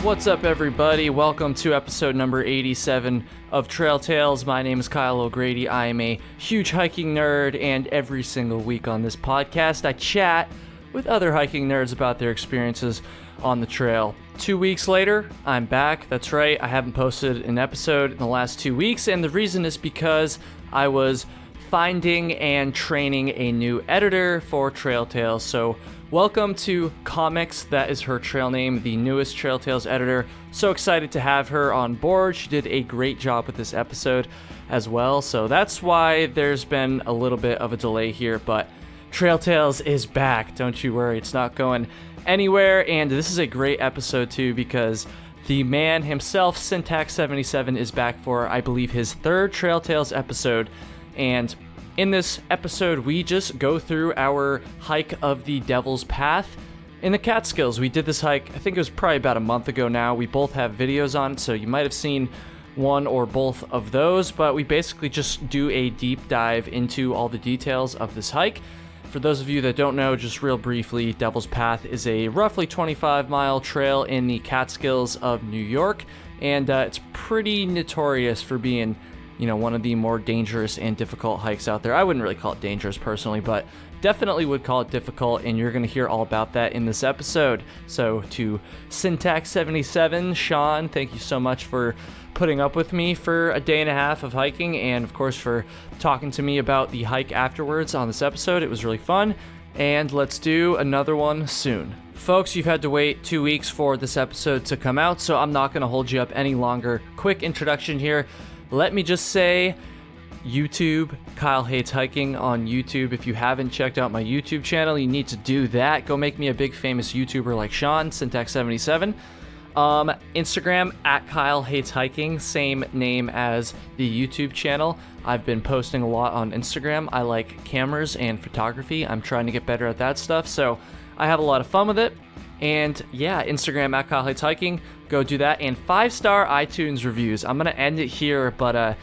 What's up, everybody? Welcome to episode number 87 of Trail Tales. My name is Kyle O'Grady. I am a huge hiking nerd, and every single week on this podcast, I chat with other hiking nerds about their experiences on the trail. 2 weeks later, I'm back. That's right, I haven't posted an episode in the last 2 weeks, and the reason is because I was finding and training a new editor for Trail Tales. So welcome to Comics, that is her trail name, the newest Trail Tales editor. So excited to have her on board. She did a great job with this episode as well. So that's why there's been a little bit of a delay here, but Trail Tales is back. Don't you worry, it's not going anywhere. And this is a great episode too, because the man himself, Sintax77, is back for, I believe, his third Trail Tales episode. And in this episode, we just go through our hike of the Devil's Path in the Catskills. We did this hike, I think it was probably about a month ago now. We both have videos on it, so you might have seen one or both of those, but we basically just do a deep dive into all the details of this hike. For those of you that don't know, just real briefly, Devil's Path is a roughly 25-mile trail in the Catskills of New York, and it's pretty notorious for being, you know, one of the more dangerous and difficult hikes out there. I wouldn't really call it dangerous personally, but definitely would call it difficult, and you're going to hear all about that in this episode. So to Sintax77, Sean, thank you so much for putting up with me for a day and a half of hiking, and of course for talking to me about the hike afterwards on this episode. It was really fun, and let's do another one soon. Folks, you've had to wait 2 weeks for this episode to come out, so I'm not going to hold you up any longer. Quick introduction here. Let me just say, YouTube, Kyle Hates Hiking on YouTube. If you haven't checked out my YouTube channel, you need to do that. Go make me a big famous YouTuber like Sean, Sintax77. Instagram, at Kyle Hates Hiking, same name as the YouTube channel. I've been posting a lot on Instagram. I like cameras and photography. I'm trying to get better at that stuff, so I have a lot of fun with it. And yeah, Instagram, at Kyle Hates Hiking. Go do that. And 5-star iTunes reviews. I'm going to end it here, but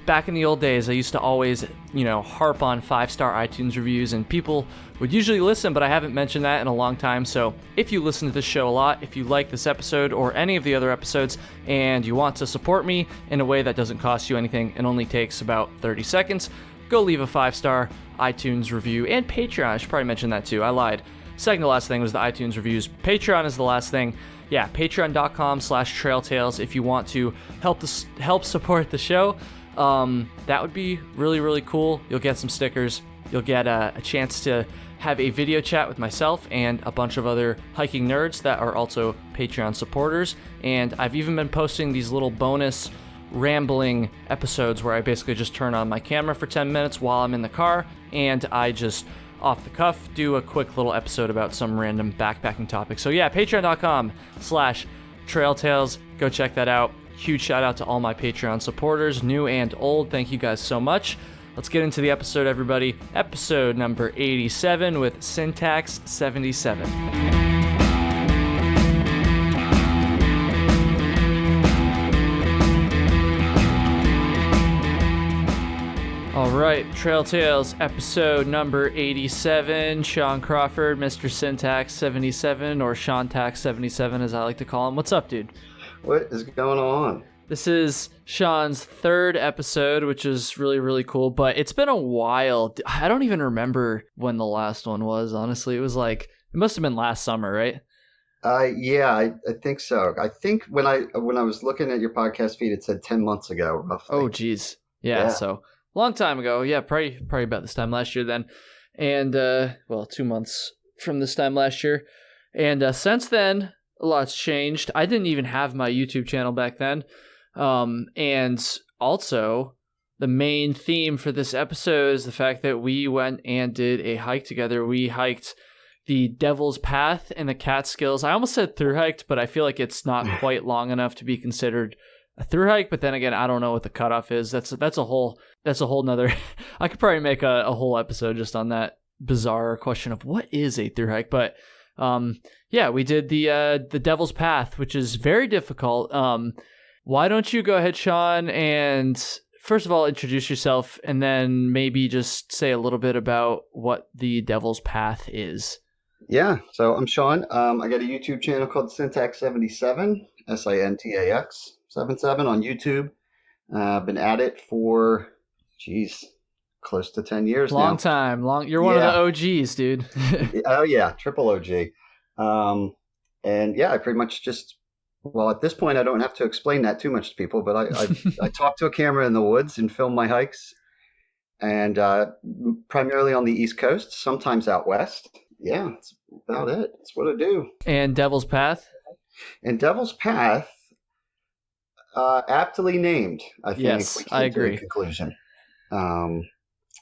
back in the old days, I used to always, harp on 5-star iTunes reviews, and people would usually listen, but I haven't mentioned that in a long time. So if you listen to this show a lot, if you like this episode or any of the other episodes, and you want to support me in a way that doesn't cost you anything and only takes about 30 seconds, go leave a 5-star iTunes review. And Patreon, I should probably mention that too. I lied. Second to last thing was the iTunes reviews. Patreon is the last thing. Yeah, patreon.com/trailtales if you want to help support the show. That would be really, really cool. You'll get some stickers. You'll get a chance to have a video chat with myself and a bunch of other hiking nerds that are also Patreon supporters. And I've even been posting these little bonus rambling episodes where I basically just turn on my camera for 10 minutes while I'm in the car, and I just off the cuff do a quick little episode about some random backpacking topic. So yeah, patreon.com/trailtales. Go check that out. Huge shout out to all my Patreon supporters, new and old. Thank you guys so much. Let's get into the episode, everybody. Episode number 87 with Sintax77. All right, Trail Tales, episode number 87. Sean Crawford, Mr. Sintax77, or Seantax77 as I like to call him. What's up, dude? What is going on? This is Sean's third episode, which is really, really cool, but it's been a while. I don't even remember when the last one was, honestly. It must have been last summer, right? Yeah, I think so. I think when I was looking at your podcast feed, it said 10 months ago, roughly. Oh, geez. Yeah. So long time ago. Yeah, probably about this time last year then. And, 2 months from this time last year. And since then, a lot's changed. I didn't even have my YouTube channel back then. And also, the main theme for this episode is the fact that we went and did a hike together. We hiked the Devil's Path in the Catskills. I almost said through hiked, but I feel like it's not quite long enough to be considered a through hike. But then again, I don't know what the cutoff is. That's a whole nother. I could probably make a whole episode just on that bizarre question of what is a through hike. But yeah, we did the Devil's Path, which is very difficult. Why don't you go ahead, Sean, and first of all, introduce yourself, and then maybe just say a little bit about what the Devil's Path is. Yeah, so I'm Sean. I got a YouTube channel called Sintax77. Sintax77 on YouTube. I've been at it for, geez, close to 10 years now. Long time. You're one of the OGs, dude. Oh, yeah, triple OG. And yeah, I pretty much just, well, at this point, I don't have to explain that too much to people, but I talk to a camera in the woods and film my hikes, and primarily on the East Coast, sometimes out west. Yeah, that's about it. That's what I do. And Devil's Path? And Devil's Path, aptly named, I think. Yes, I agree. To a conclusion.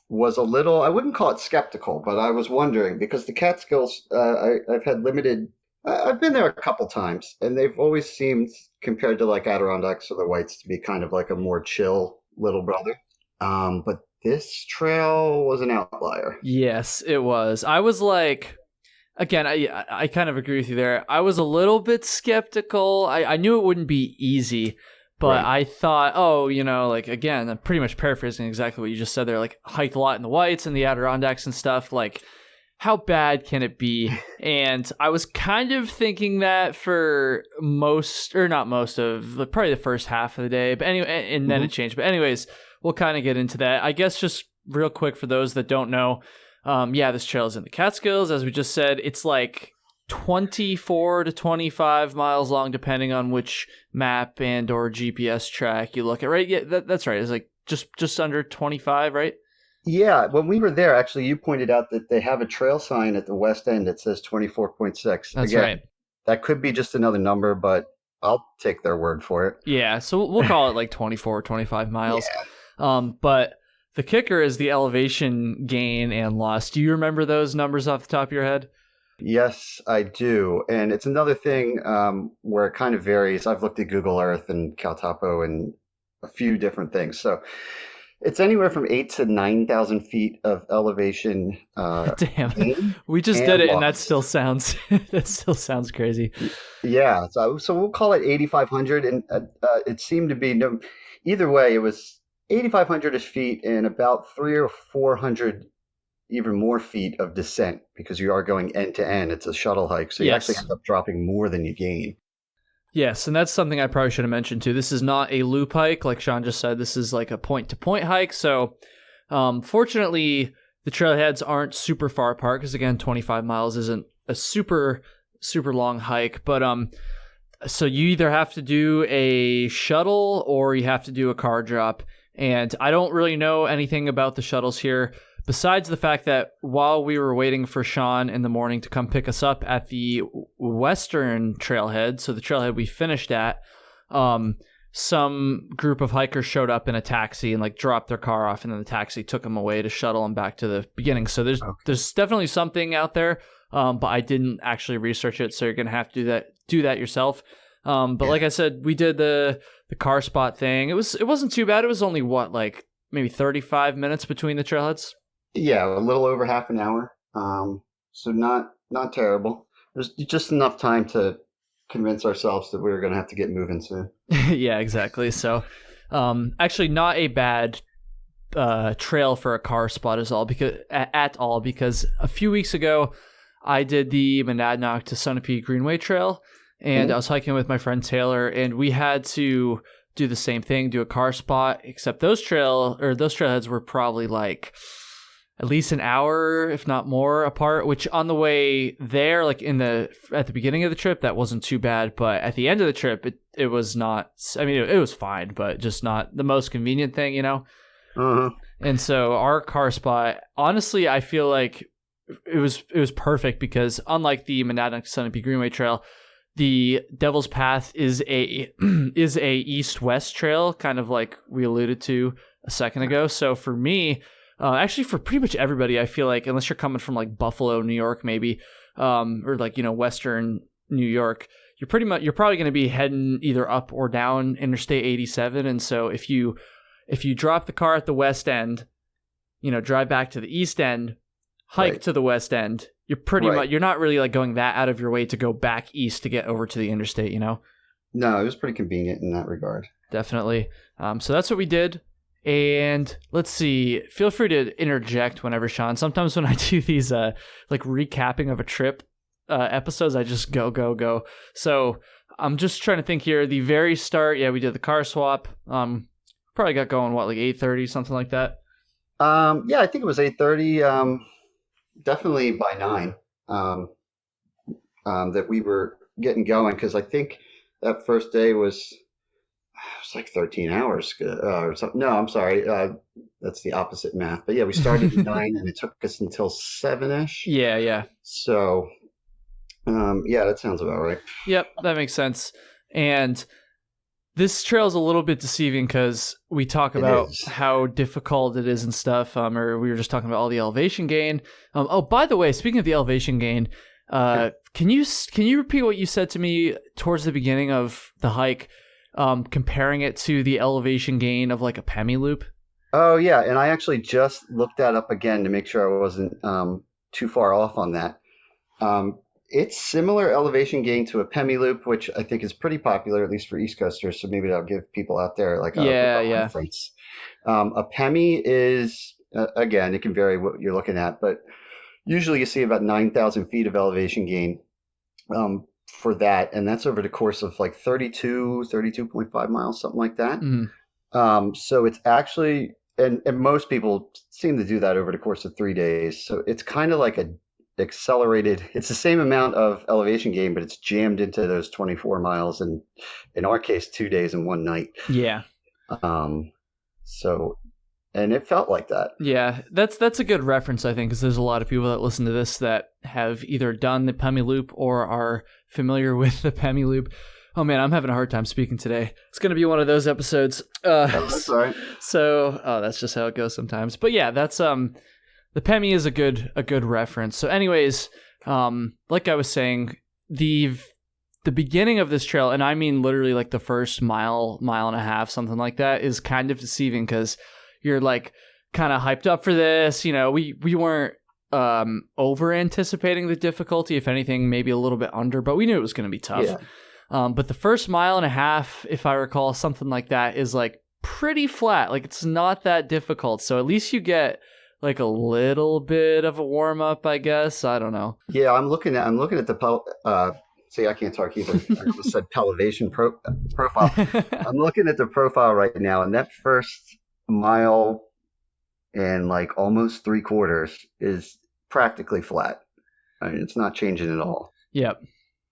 Was a little, I wouldn't call it skeptical, but I was wondering because the Catskills, I've had limited, I've been there a couple times, and they've always seemed, compared to like Adirondacks or the Whites, to be kind of like a more chill little brother. But this trail was an outlier. Yes, it was. I was like, again, I kind of agree with you there. I was a little bit skeptical. I knew it wouldn't be easy, but right. I thought, like, again, I'm pretty much paraphrasing exactly what you just said there, like, hiked a lot in the Whites and the Adirondacks and stuff, like, how bad can it be? And I was kind of thinking that for probably the first half of the day, but anyway, and then it changed. But anyways, we'll kind of get into that. I guess just real quick for those that don't know, this trail is in the Catskills. As we just said, it's like 24 to 25 miles long, depending on which map and or GPS track you look at, right? Yeah, that's right. It's like just under 25, right? Yeah, when we were there, actually, you pointed out that they have a trail sign at the west end that says 24.6. That's Again, right. That could be just another number, but I'll take their word for it. Yeah, so we'll call it like 24 or 25 miles. Yeah. But the kicker is the elevation gain and loss. Do you remember those numbers off the top of your head? Yes, I do. And it's another thing where it kind of varies. I've looked at Google Earth and CalTopo and a few different things. So it's anywhere from 8,000 to 9,000 feet of elevation. Damn, we just did it, and that still sounds crazy. Yeah, so we'll call it 8,500, and it seemed to be either way. It was 8,500 feet and about 300 or 400 even more feet of descent because you are going end to end. It's a shuttle hike, so you actually end up dropping more than you gain. Yes, and that's something I probably should have mentioned too. This is not a loop hike, like Sean just said. This is like a point-to-point hike. So, fortunately, the trailheads aren't super far apart because, again, 25 miles isn't a super, super long hike. But so you either have to do a shuttle or you have to do a car drop. And I don't really know anything about the shuttles here, besides the fact that while we were waiting for Sean in the morning to come pick us up at the western trailhead, so the trailhead we finished at, some group of hikers showed up in a taxi and like dropped their car off, and then the taxi took them away to shuttle them back to the beginning. So there's definitely something out there, but I didn't actually research it, so you're gonna have to do that yourself. But like I said, we did the car spot thing. It wasn't too bad. It was only maybe 35 minutes between the trailheads. Yeah, a little over half an hour. So not terrible. There's just enough time to convince ourselves that we were going to have to get moving soon. Yeah, exactly. So, actually, not a bad trail for a car spot at all because a few weeks ago I did the Monadnock to Sunapee Greenway Trail, and I was hiking with my friend Taylor, and we had to do the same thing, do a car spot, except those trailheads were probably like at least an hour, if not more, apart, which on the way there, like at the beginning of the trip, that wasn't too bad. But at the end of the trip, it was not, I mean, it was fine, but just not the most convenient thing, you know? Uh-huh. And so our car spot, honestly, I feel like it was perfect because unlike the Monadnock Sunapee Greenway Trail, the Devil's Path is a east-west trail, kind of like we alluded to a second ago. So for me, actually, for pretty much everybody, I feel like, unless you're coming from like Buffalo, New York, maybe, or like, Western New York, you're probably going to be heading either up or down Interstate 87. And so if you drop the car at the west end, drive back to the east end, hike to the west end, you're pretty much, you're not really like going that out of your way to go back east to get over to the interstate, No, it was pretty convenient in that regard. Definitely. So that's what we did. And let's see, feel free to interject whenever, Sean. Sometimes when I do these like recapping of a trip, episodes, I just go. So I'm just trying to think here. The very start, yeah, we did the car swap. Probably got going, like 8:30, something like that? Yeah, I think it was 8:30. Definitely by 9. That we were getting going because I think that first day was like 13 hours or something. No, I'm sorry. That's the opposite math. But yeah, we started at 9 and it took us until 7-ish. Yeah. So, yeah, that sounds about right. Yep, that makes sense. And this trail is a little bit deceiving because we talk about how difficult it is and stuff, or we were just talking about all the elevation gain. Oh, by the way, speaking of the elevation gain, can you repeat what you said to me towards the beginning of the hike, comparing it to the elevation gain of like a Pemi loop? Oh, yeah, and I actually just looked that up again to make sure I wasn't too far off on that. It's similar elevation gain to a Pemi loop, which I think is pretty popular, at least for East Coasters. So maybe that'll give people out there like a reference. A Pemi is, again, it can vary what you're looking at, but usually you see about 9,000 feet of elevation gain for that. And that's over the course of like 32.5 miles, something like that. Mm-hmm. So it's actually, and most people seem to do that over the course of 3 days. So it's kind of like it's the same amount of elevation gain, but it's jammed into those 24 miles, and in our case 2 days and 1 night. Yeah. So, and it felt like that. Yeah, that's a good reference, I think, because there's a lot of people that listen to this that have either done the Pemi loop or are familiar with the Pemi loop. Oh man, I'm having a hard time speaking today. It's going to be one of those episodes. That's all right. So, that's just how it goes sometimes. But yeah, that's the Pemi is a good reference. So anyways, like I was saying, the beginning of this trail, and I mean literally like the first mile and a half, something like that, is kind of deceiving because you're like kind of hyped up for this. You know, we weren't over anticipating the difficulty. If anything, maybe a little bit under, but we knew it was going to be tough. Yeah. But the first mile and a half, if I recall, something like that, is like pretty flat. Like it's not that difficult. So at least you get like a little bit of a warm up, I guess. I don't know. Yeah, I'm looking at the see, I can't talk either. I just said elevation profile. I'm looking at the profile right now, and that first mile and like almost 3/4 is practically flat. I mean, it's not changing at all. Yep.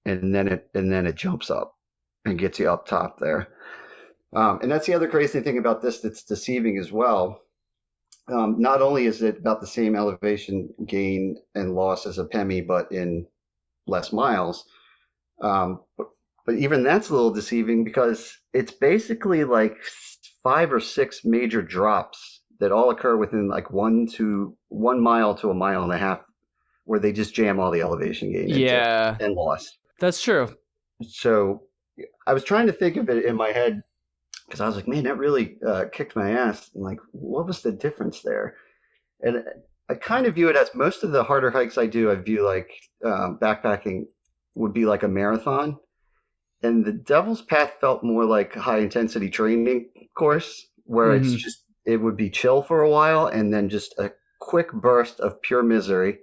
And then it jumps up and gets you up top there. And that's the other crazy thing about this that's deceiving as well. Not only is it about the same elevation gain and loss as a Pemi, but in less miles. But even that's a little deceiving because it's basically like 5 or 6 major drops that all occur within like 1 mile to a mile and a half, where they just jam all the elevation gain and loss. That's true. So I was trying to think of it in my head, because I was like, man, that really kicked my ass. And like, what was the difference there? And I kind of view it as most of the harder hikes I do, I view like backpacking would be like a marathon. And the Devil's Path felt more like a high intensity training course, where it's just, it would be chill for a while and then just a quick burst of pure misery.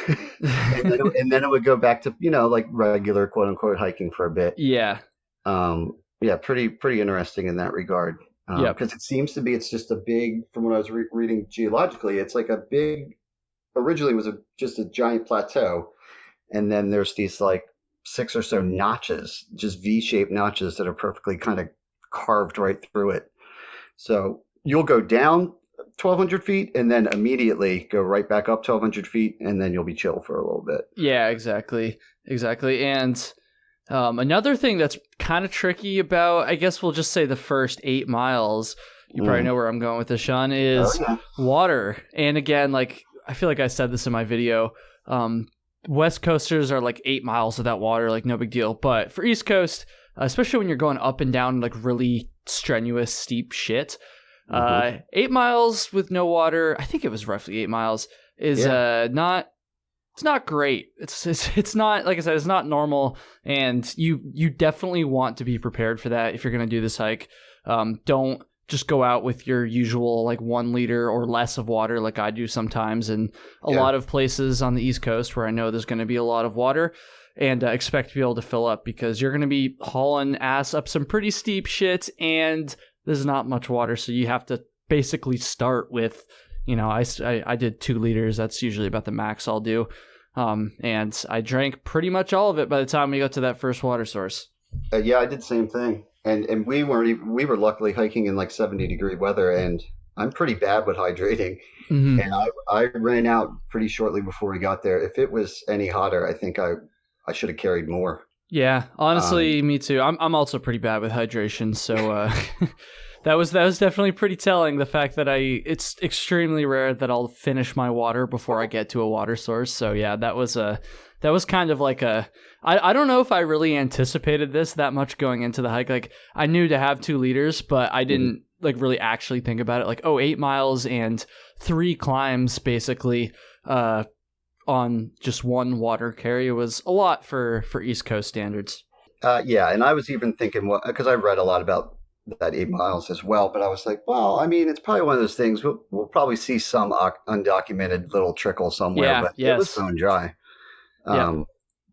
and then it would go back to, like regular quote unquote hiking for a bit. Yeah. Yeah, pretty interesting in that regard. Because it seems to be, it's just a big, from what I was reading geologically, it's like a big, originally was just a giant plateau. And then there's these like 6 or so notches, just V-shaped notches that are perfectly kind of carved right through it. So you'll go down 1,200 feet and then immediately go right back up 1,200 feet, and then you'll be chill for a little bit. Yeah, exactly. And another thing that's kind of tricky about, I guess we'll just say the first 8 miles, you probably know where I'm going with this, Sean, is water. And again, like, I feel like I said this in my video, West Coasters are like 8 miles without water, like no big deal. But for East Coast, especially when you're going up and down like really strenuous, steep shit, 8 miles with no water, I think it was roughly 8 miles, is not, it's not great. It's not, like I said, it's not normal, and you definitely want to be prepared for that if you're going to do this hike. Don't just go out with your usual like 1 liter or less of water like I do sometimes, and a lot of places on the East Coast where I know there's going to be a lot of water, and expect to be able to fill up, because you're going to be hauling ass up some pretty steep shit and there's not much water, so you have to basically start with, I did 2 liters. That's usually about the max I'll do. And I drank pretty much all of it by the time we got to that first water source. Yeah, I did the same thing. And we were luckily hiking in like 70-degree weather, and I'm pretty bad with hydrating. Mm-hmm. And I ran out pretty shortly before we got there. If it was any hotter, I think I should have carried more. Yeah, honestly, me too. I'm also pretty bad with hydration, so that was definitely pretty telling. The fact that it's extremely rare that I'll finish my water before I get to a water source. So yeah, that was kind of like I don't know if I really anticipated this that much going into the hike. Like, I knew to have 2 liters, but I didn't like really actually think about it. Like, 8 miles and 3 climbs basically on just 1 water carry was a lot for East Coast standards. Yeah, and I was even thinking, because I read a lot about that 8 miles as well, but I was like, well, I mean, it's probably one of those things. We'll probably see some undocumented little trickle somewhere, but it was bone dry.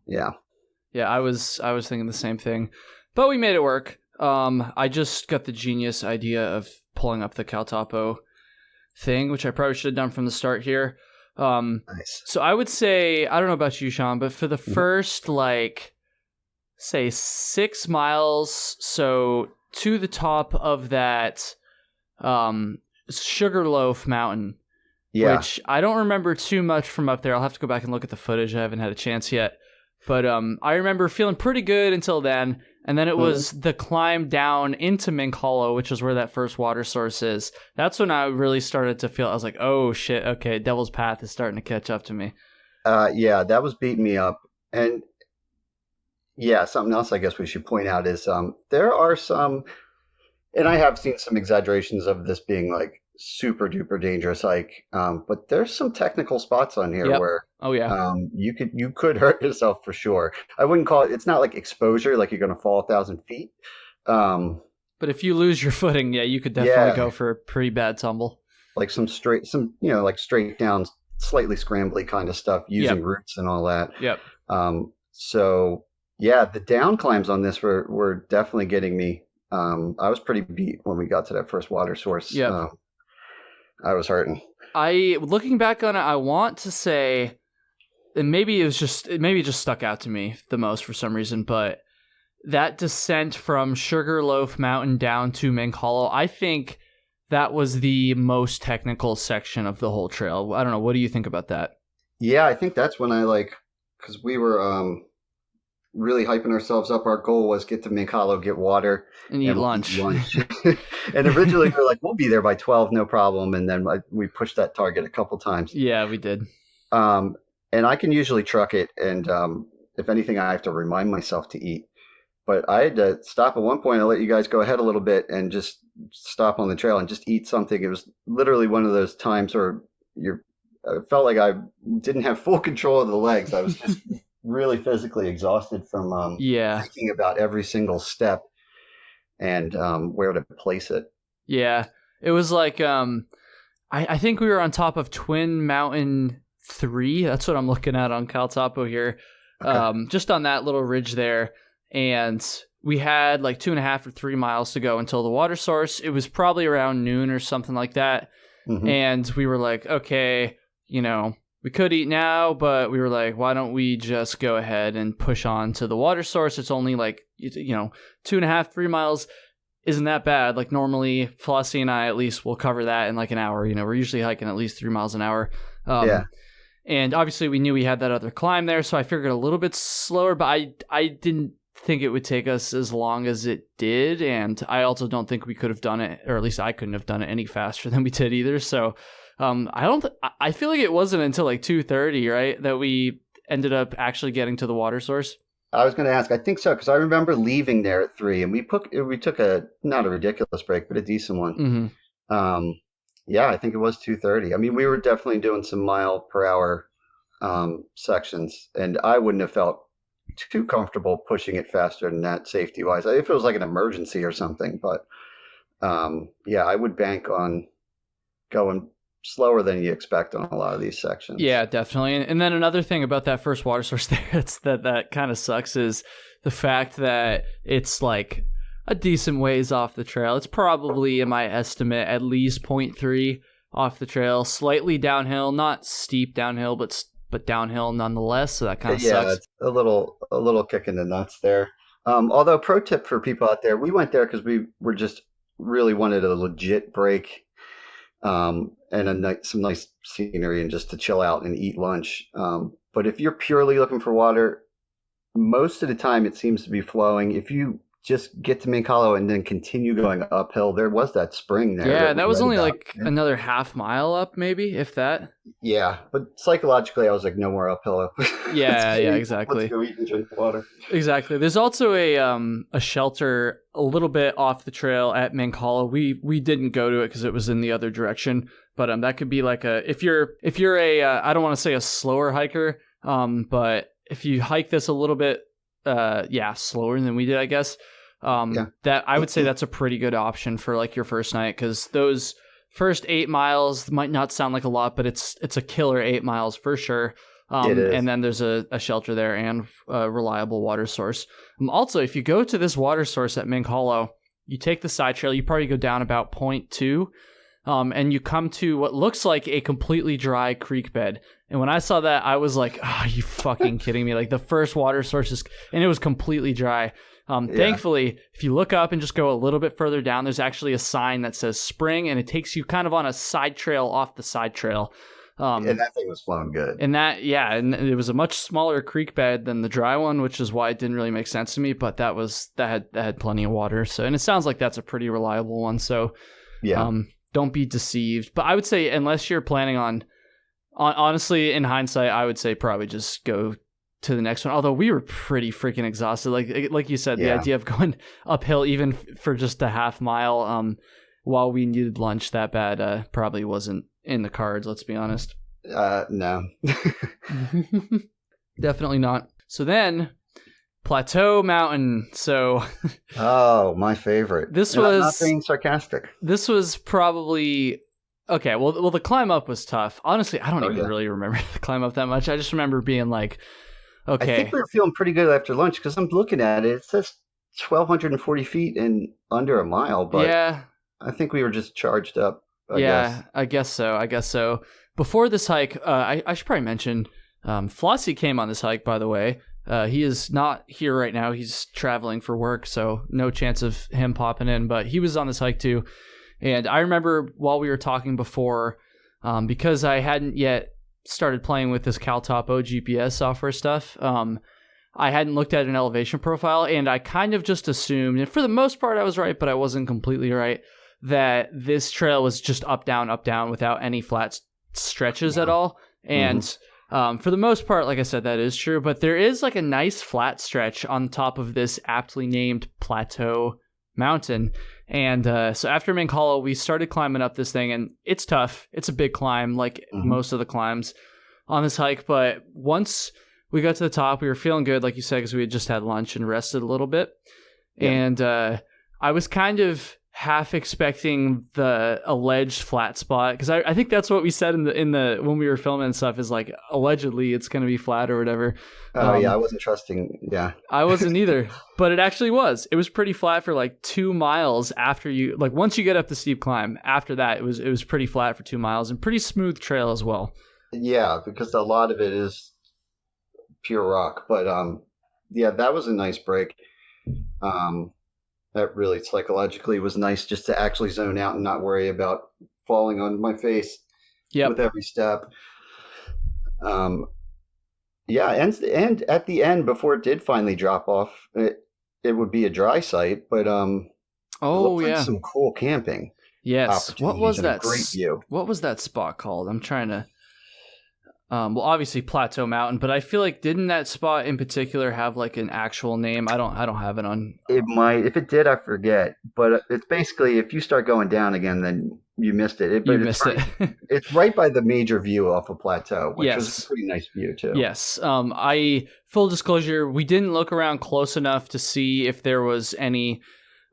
Yeah. I was thinking the same thing, but we made it work. I just got the genius idea of pulling up the Caltopo thing, which I probably should have done from the start here. Nice. So I would say, I don't know about you, Sean, but for the first, say 6 miles, so to the top of that Sugarloaf Mountain, which I don't remember too much from up there. I'll have to go back and look at the footage. I haven't had a chance yet. But I remember feeling pretty good until then. And then it was the climb down into Mink Hollow, which is where that first water source is. That's when I really started to feel, I was like, oh shit, okay, Devil's Path is starting to catch up to me. Yeah, that was beating me up. And yeah, something else I guess we should point out is there are some, and I have seen some exaggerations of this being like super duper dangerous hike, but there's some technical spots on here where you could hurt yourself for sure. I wouldn't call it, it's not like exposure, like you're going to fall 1,000 feet. But if you lose your footing, you could definitely go for a pretty bad tumble. Like some straight down, slightly scrambly kind of stuff using roots and all that. Yep. So yeah, the down climbs on this were definitely getting me. I was pretty beat when we got to that first water source. Yeah. I was hurting. Looking back on it, I want to say, and maybe it just stuck out to me the most for some reason, but that descent from Sugarloaf Mountain down to Mink Hollow, I think that was the most technical section of the whole trail. I don't know. What do you think about that? Yeah, I think that's when because we were really hyping ourselves up. Our goal was get to Mink Hollow, get water, and eat lunch. And originally we were like, we'll be there by 12, no problem. And then we pushed that target a couple times. Yeah, we did. And I can usually truck it. And if anything, I have to remind myself to eat. But I had to stop at one point. I'll let you guys go ahead a little bit and just stop on the trail and just eat something. It was literally one of those times where I felt like I didn't have full control of the legs. I was just really physically exhausted from thinking about every single step and where to place it. Yeah, it was like I think we were on top of Twin Mountain 3. That's what I'm looking at on Caltopo here. Okay. Just on that little ridge there, and we had like 2.5 or 3 miles to go until the water source. It was probably around noon or something like that, and we were like, okay, we could eat now, but we were like, why don't we just go ahead and push on to the water source? It's only like, 2.5, 3 miles isn't that bad. Like normally Flossie and I at least will cover that in like an hour. We're usually hiking at least 3 miles an hour. And obviously we knew we had that other climb there, so I figured a little bit slower, but I didn't think it would take us as long as it did. And I also don't think we could have done it, or at least I couldn't have done it any faster than we did either. So I feel like it wasn't until like 2:30, right, that we ended up actually getting to the water source. I was going to ask. I think so, because I remember leaving there at 3, and we took a not a ridiculous break, but a decent one. Yeah, I think it was 2:30. I mean, we were definitely doing some mile per hour sections, and I wouldn't have felt too comfortable pushing it faster than that safety wise. If it was like an emergency or something, but Yeah, I would bank on going slower than you expect on a lot of these sections. Yeah, definitely. And then another thing about that first water source there, that kind of sucks, is the fact that it's like a decent ways off the trail. It's probably, in my estimate, at least 0.3 off the trail, slightly downhill, not steep downhill, but downhill nonetheless. So that kind of sucks. It's a little kick in the nuts there. Although, pro tip for people out there, we went there because we were just really wanted a legit break, and some nice scenery and just to chill out and eat lunch. But if you're purely looking for water, most of the time it seems to be flowing. If you just get to Mancala and then continue going uphill, there was that spring there. Yeah, that was only like another half mile up, maybe, if that. Yeah, but psychologically, I was like, no more uphill. Yeah, exactly. Let's go eat and drink water. Exactly. There's also a shelter a little bit off the trail at Mancala. We didn't go to it because it was in the other direction, but that could be like if you're a I don't want to say a slower hiker, but if you hike this a little bit slower than we did, I guess, that I would say that's a pretty good option for like your first night, because those first 8 miles might not sound like a lot, but it's a killer 8 miles for sure. And then there's a shelter there and a reliable water source. Also, if you go to this water source at Mancala, you take the side trail, you probably go down about 0.2, and you come to what looks like a completely dry creek bed. And when I saw that, I was like, "Are you fucking kidding me?" Like the first water source and it was completely dry. Thankfully, if you look up and just go a little bit further down, there's actually a sign that says spring, and it takes you kind of on a side trail off the side trail. And that thing was flowing good. And and it was a much smaller creek bed than the dry one, which is why it didn't really make sense to me. But that had plenty of water. So, and it sounds like that's a pretty reliable one. So, don't be deceived. But I would say, unless you're planning on honestly, in hindsight, I would say probably just go to the next one. Although we were pretty freaking exhausted. Like you said, the idea of going uphill even for just a half mile, while we needed lunch that bad, probably wasn't in the cards. Let's be honest. No. Definitely not. So then, Plateau Mountain. So. Oh, my favorite. This was not being sarcastic. This was probably. Okay, well, the climb up was tough. Honestly, I don't even really remember the climb up that much. I just remember being like, okay. I think we were feeling pretty good after lunch because I'm looking at it. It says 1,240 feet in under a mile, but yeah, I think we were just charged up. I guess so. Before this hike, I should probably mention, Flossie came on this hike, by the way. He is not here right now. He's traveling for work, so no chance of him popping in, but he was on this hike too. And I remember while we were talking before, because I hadn't yet started playing with this CalTopo GPS software stuff, I hadn't looked at an elevation profile, and I kind of just assumed, and for the most part I was right, but I wasn't completely right, that this trail was just up, down, without any flat stretches at all. And for the most part, like I said, that is true, but there is like a nice flat stretch on top of this aptly named Plateau Mountain. And so after Mancala, we started climbing up this thing, and it's tough. It's a big climb, like most of the climbs on this hike. But once we got to the top, we were feeling good, like you said, because we had just had lunch and rested a little bit. Yeah. And I was kind of half expecting the alleged flat spot, because I think that's what we said in the when we were filming and stuff, is like allegedly it's going to be flat or whatever. I wasn't trusting. Yeah, I wasn't either, but it actually was. It was pretty flat for like 2 miles after you, like once you get up the steep climb. After that, it was pretty flat for 2 miles and pretty smooth trail as well. Yeah, because a lot of it is pure rock, but that was a nice break. That really psychologically was nice, just to actually zone out and not worry about falling on my face with every step. And at the end, before it did finally drop off, it would be a dry site, but like some cool camping. Yes. What was that? Great view. What was that spot called? I'm trying to. Well, obviously Plateau Mountain, but I feel like didn't that spot in particular have like an actual name? I don't have it on. It might. If it did, I forget. But it's basically, if you start going down again, then you missed it. It's right by the major view off of Plateau, which was a pretty nice view too. Yes. Full disclosure, we didn't look around close enough to see if there was any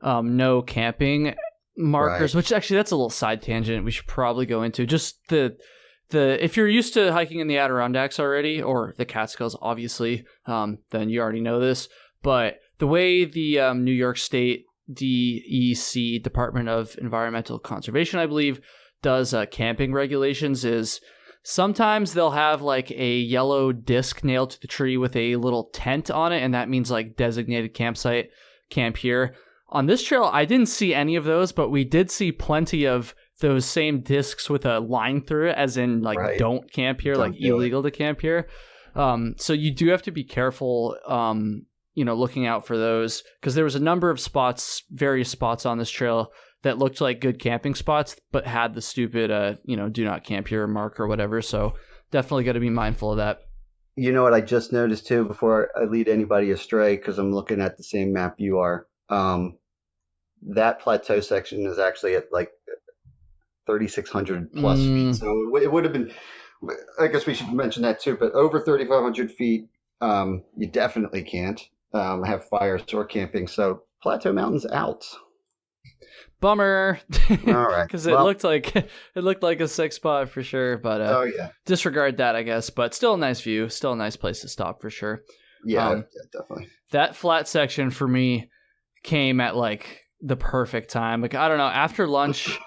no camping markers, Right. which actually that's a little side tangent we should probably go into. Just the if you're used to hiking in the Adirondacks already, or the Catskills, obviously, then you already know this. But the way the New York State DEC, Department of Environmental Conservation, I believe, does camping regulations is sometimes they'll have like a yellow disc nailed to the tree with a little tent on it, and that means like designated campsite, camp here. On this trail, I didn't see any of those, but we did see plenty of those same discs with a line through it, as in like Right. don't camp here, Don't like do it. illegal to camp here. So you do have to be careful, looking out for those, because there was a number of spots, various spots on this trail that looked like good camping spots, but had the stupid, do not camp here mark or whatever. So definitely got to be mindful of that. You know what I just noticed too, before I lead anybody astray, because I'm looking at the same map you are. That plateau section is actually at like 3,600 plus feet. So it would have been, I guess we should mention that too, but over 3,500 feet, you definitely can't have fires or camping. So Plateau Mountain's out. Bummer. All right. Because it looked like a sick spot for sure, but Oh, yeah. disregard that, I guess. But still a nice view, still a nice place to stop for sure. Yeah, definitely. That flat section for me came at like the perfect time. Like, I don't know, after lunch,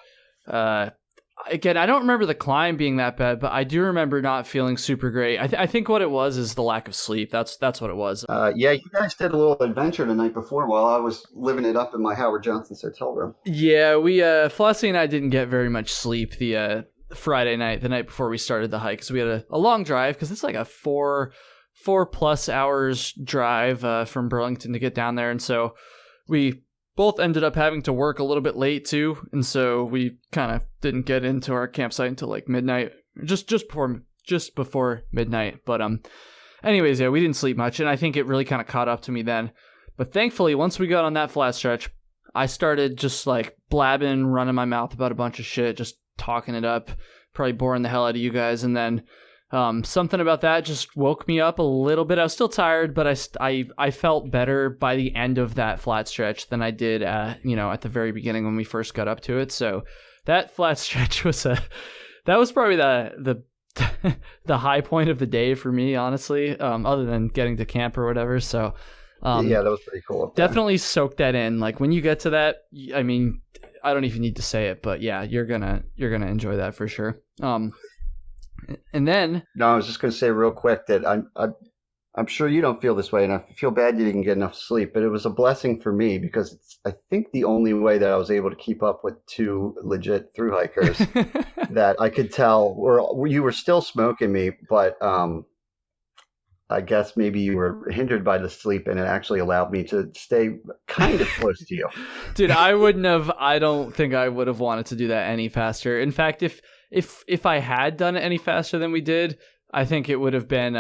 again, I don't remember the climb being that bad, but I do remember not feeling super great. I think what it was is the lack of sleep. That's what it was. Yeah, you guys did a little adventure the night before while I was living it up in my Howard Johnson's hotel room. Yeah, we Flossie and I didn't get very much sleep the Friday night, the night before we started the hike, because we had a long drive, because it's like a 4+ hours drive from Burlington to get down there, and so we both ended up having to work a little bit late too, and so we kind of didn't get into our campsite until like midnight, just before midnight. But anyways, yeah, we didn't sleep much, and I think it really kind of caught up to me then. But thankfully, once we got on that flat stretch, I started just like blabbing, running my mouth about a bunch of shit, just talking it up, probably boring the hell out of you guys, and then something about that just woke me up a little bit. I was still tired, but I felt better by the end of that flat stretch than I did, at the very beginning when we first got up to it. So that flat stretch was probably the the high point of the day for me, honestly, other than getting to camp or whatever. So yeah, that was pretty cool. Definitely soak that in. Like when you get to that, I mean, I don't even need to say it, but yeah, you're gonna enjoy that for sure. And then No, I was just going to say real quick that I'm sure you don't feel this way, and I feel bad you didn't get enough sleep, but it was a blessing for me because it's, I think, the only way that I was able to keep up with two legit thru hikers that I could tell you were still smoking me, but I guess maybe you were hindered by the sleep, and it actually allowed me to stay kind of close to you. Dude, I don't think I would have wanted to do that any faster. In fact, if I had done it any faster than we did, I think it would have been,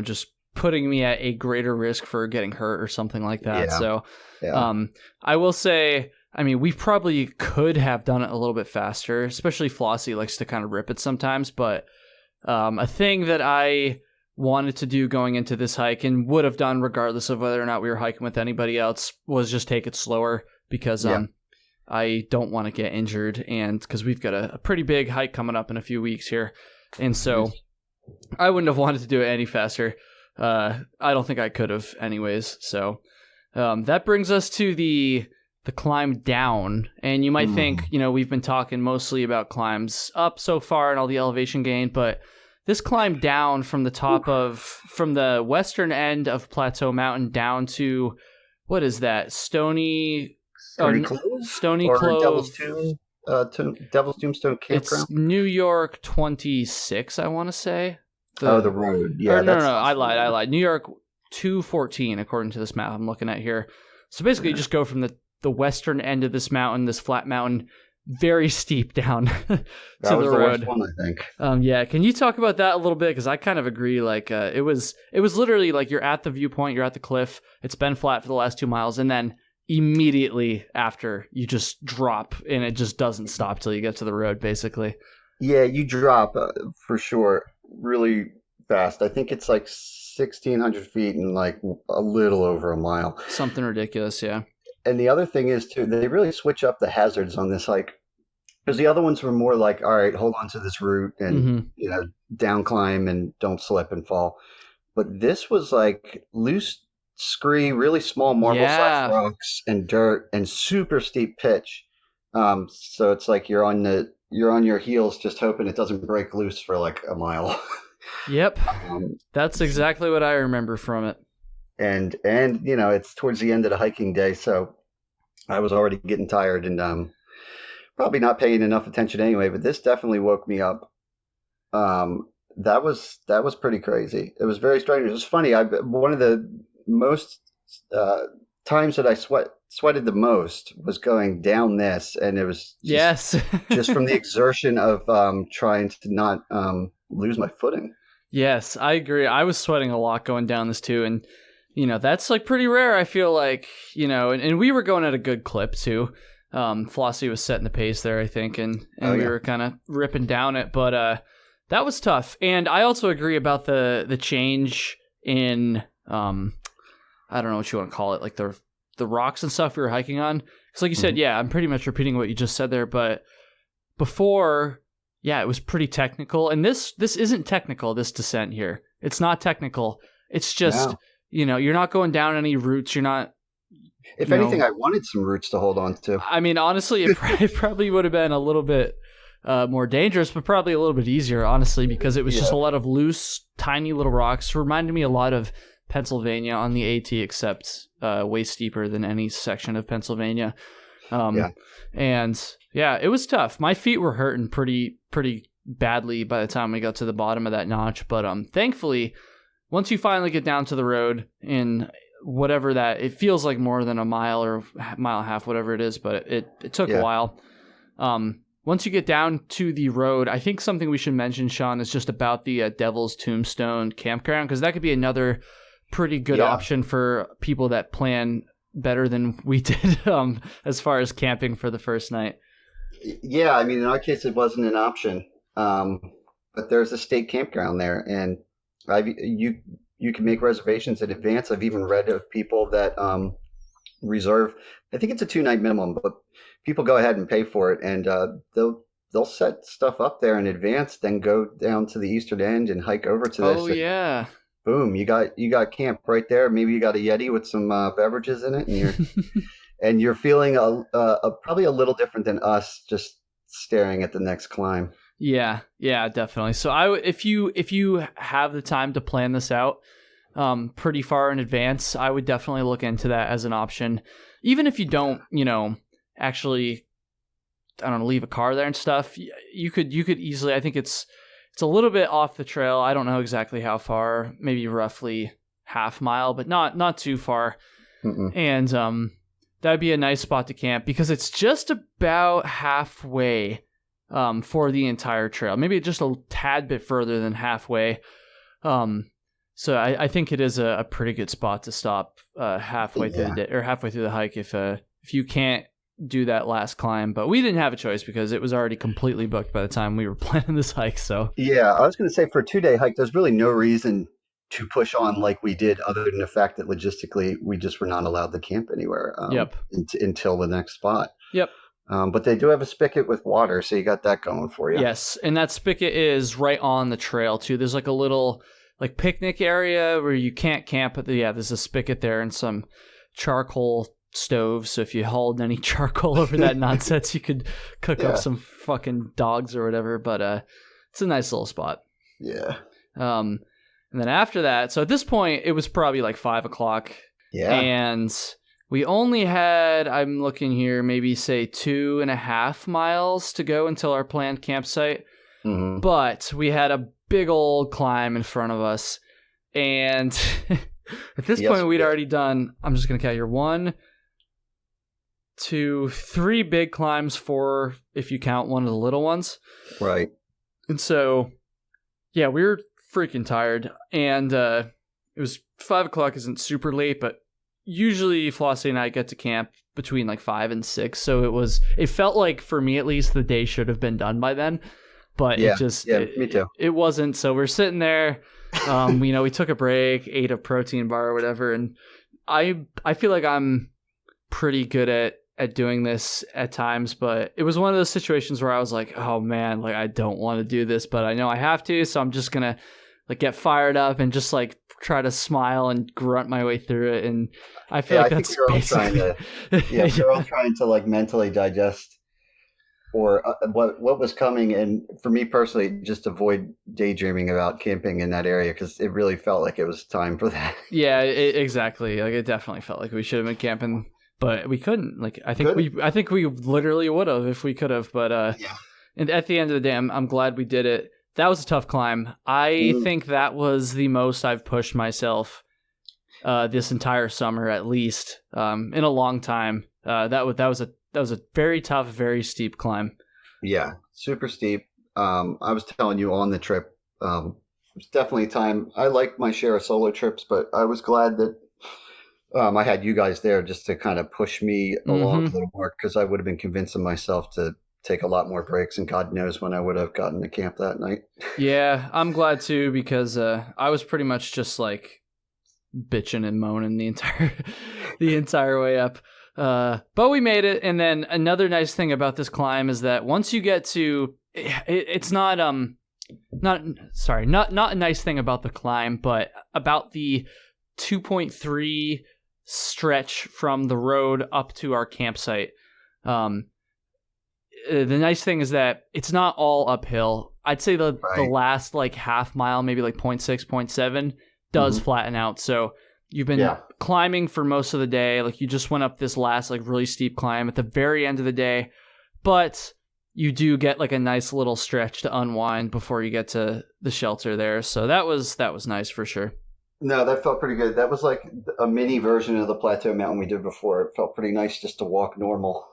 just putting me at a greater risk for getting hurt or something like that. Yeah. So, Yeah. I will say, I mean, we probably could have done it a little bit faster, especially Flossie likes to kind of rip it sometimes. But a thing that I wanted to do going into this hike and would have done regardless of whether or not we were hiking with anybody else was just take it slower, because I don't want to get injured, and because we've got a pretty big hike coming up in a few weeks here, and so I wouldn't have wanted to do it any faster. I don't think I could have anyways. So that brings us to the climb down, and you might think, we've been talking mostly about climbs up so far and all the elevation gain, but this climb down from the western end of Plateau Mountain down to, what is that? Stony Clove? Or Devil's Clove. Devil's Tombstone Campground? It's New York 26, I want to say. The road. Yeah. No, I lied. New York 214, according to this map I'm looking at here. So basically, you just go from the western end of this mountain, this flat mountain, very steep down to That was the the road. worst one, I think. Yeah, can you talk about that a little bit? Because I kind of agree. Like, it was literally like you're at the viewpoint, you're at the cliff. It's been flat for the last 2 miles, and then immediately after you just drop, and it just doesn't stop till you get to the road, basically. Yeah, you drop for sure really fast. I think it's like 1,600 feet and like a little over a mile. Something ridiculous, yeah. and the other thing is too, they really switch up the hazards on this hike because the other ones were more like, all right, hold on to this root and Mm-hmm. down climb and don't slip and fall. But this was like loose scree, really small marble-sized Yeah. rocks and dirt and super steep pitch. So it's like you're on your heels just hoping it doesn't break loose for like a mile. Yep. Um, That's exactly what I remember from it. and it's towards the end of the hiking day, so I was already getting tired and probably not paying enough attention anyway. But this definitely woke me up. That was pretty crazy. It was very strange. It was funny. One of the most uh, times that I sweated the most was going down this, and it was Yes. just from the exertion of trying to not lose my footing. Yes, I agree. I was sweating a lot going down this too, and that's like pretty rare. I feel like and we were going at a good clip too. Flossie was setting the pace there, I think, and we were kind of ripping down it, but that was tough. And I also agree about the change in I don't know what you want to call it, like the rocks and stuff we were hiking on. Because like you said, yeah, I'm pretty much repeating what you just said there, but before, yeah, it was pretty technical. And this isn't technical, this descent here. It's not technical. It's just, you're not going down any roots. You're not. If anything, I wanted some roots to hold on to. I mean, honestly, it probably would have been a little bit more dangerous, but probably a little bit easier, honestly, because it was just a lot of loose, tiny little rocks. Reminded me a lot of Pennsylvania on the AT, except way steeper than any section of Pennsylvania. And yeah, it was tough. My feet were hurting pretty badly by the time we got to the bottom of that notch. But thankfully, once you finally get down to the road in whatever it feels like more than a mile or mile and a half, whatever it is, but it took a while. Once you get down to the road, I think something we should mention, Sean, is just about the Devil's Tombstone campground, because that could be another pretty good option for people that plan better than we did as far as camping for the first night. Yeah, I mean, in our case, it wasn't an option, but there's a state campground there, and you can make reservations in advance. I've even read of people that reserve. I think it's a 2-night minimum, but people go ahead and pay for it, and they'll set stuff up there in advance, then go down to the eastern end and hike over to this. Oh yeah. Boom! You got camp right there. Maybe you got a Yeti with some beverages in it, and you're feeling probably a little different than us just staring at the next climb. Yeah, definitely. So if you have the time to plan this out pretty far in advance, I would definitely look into that as an option. Even if you don't, actually, I don't know, leave a car there and stuff, you could easily. I think it's a little bit off the trail. I don't know exactly how far, maybe roughly half mile, but not too far. Mm-mm. And that'd be a nice spot to camp because it's just about halfway for the entire trail. Maybe just a tad bit further than halfway. So I think it is a pretty good spot to stop halfway through the day, or halfway through the hike if you can't do that last climb. But we didn't have a choice because it was already completely booked by the time we were planning this hike. So yeah, I was going to say for a 2-day hike, there's really no reason to push on like we did, other than the fact that logistically we just were not allowed to camp anywhere until the next spot. Yep. But they do have a spigot with water, so you got that going for you. Yes, and that spigot is right on the trail too. There's like a little like picnic area where you can't camp, but there's a spigot there and some charcoal stoves. So if you hauled any charcoal over that nonsense, you could cook up some fucking dogs or whatever. But it's a nice little spot. Yeah. And then after that, so at this point, it was probably like 5 o'clock. Yeah. And we only had, I'm looking here, maybe say 2.5 miles to go until our planned campsite. Mm-hmm. But we had a big old climb in front of us. And at this point, we'd already done, I'm just going to count here, 1, 2, 3 big climbs, 4 if you count one of the little ones. Right. And so, yeah, we were freaking tired. And it was 5 o'clock, isn't super late, but usually Flossie and I get to camp between like 5 and 6. So it felt like, for me at least, the day should have been done by then. But me too. It wasn't. So we're sitting there. We took a break, ate a protein bar or whatever, and I feel like I'm pretty good at doing this at times, but it was one of those situations where I was like, oh man, like I don't want to do this, but I know I have to, so I'm just gonna like get fired up and just like try to smile and grunt my way through it. And I feel like that's basically... we're all trying to like mentally digest or what was coming, and for me personally, just avoid daydreaming about camping in that area because it really felt like it was time for that. Yeah, exactly. Like it definitely felt like we should have been camping, but we couldn't. Like I think we literally would have if we could have. But and at the end of the day, I'm glad we did it. That was a tough climb. I think that was the most I've pushed myself this entire summer, at least in a long time. That was a very tough, very steep climb. Yeah, super steep. I was telling you on the trip, it's definitely time. I like my share of solo trips, but I was glad that I had you guys there just to kind of push me along a little more, because I would have been convincing myself to take a lot more breaks, and God knows when I would have gotten to camp that night. Yeah, I'm glad too, because I was pretty much just like bitching and moaning the entire way up. But we made it. And then another nice thing about this climb is that once you get to it's not a nice thing about the climb, but about the 2.3 stretch from the road up to our campsite. The nice thing is that it's not all uphill. I'd say the last like half mile, maybe like 0.6, 0.7 does flatten out. So you've been climbing for most of the day. Like you just went up this last like really steep climb at the very end of the day, but you do get like a nice little stretch to unwind before you get to the shelter there. So that was nice for sure. No, that felt pretty good. That was like a mini version of the plateau mountain we did before. It felt pretty nice just to walk normal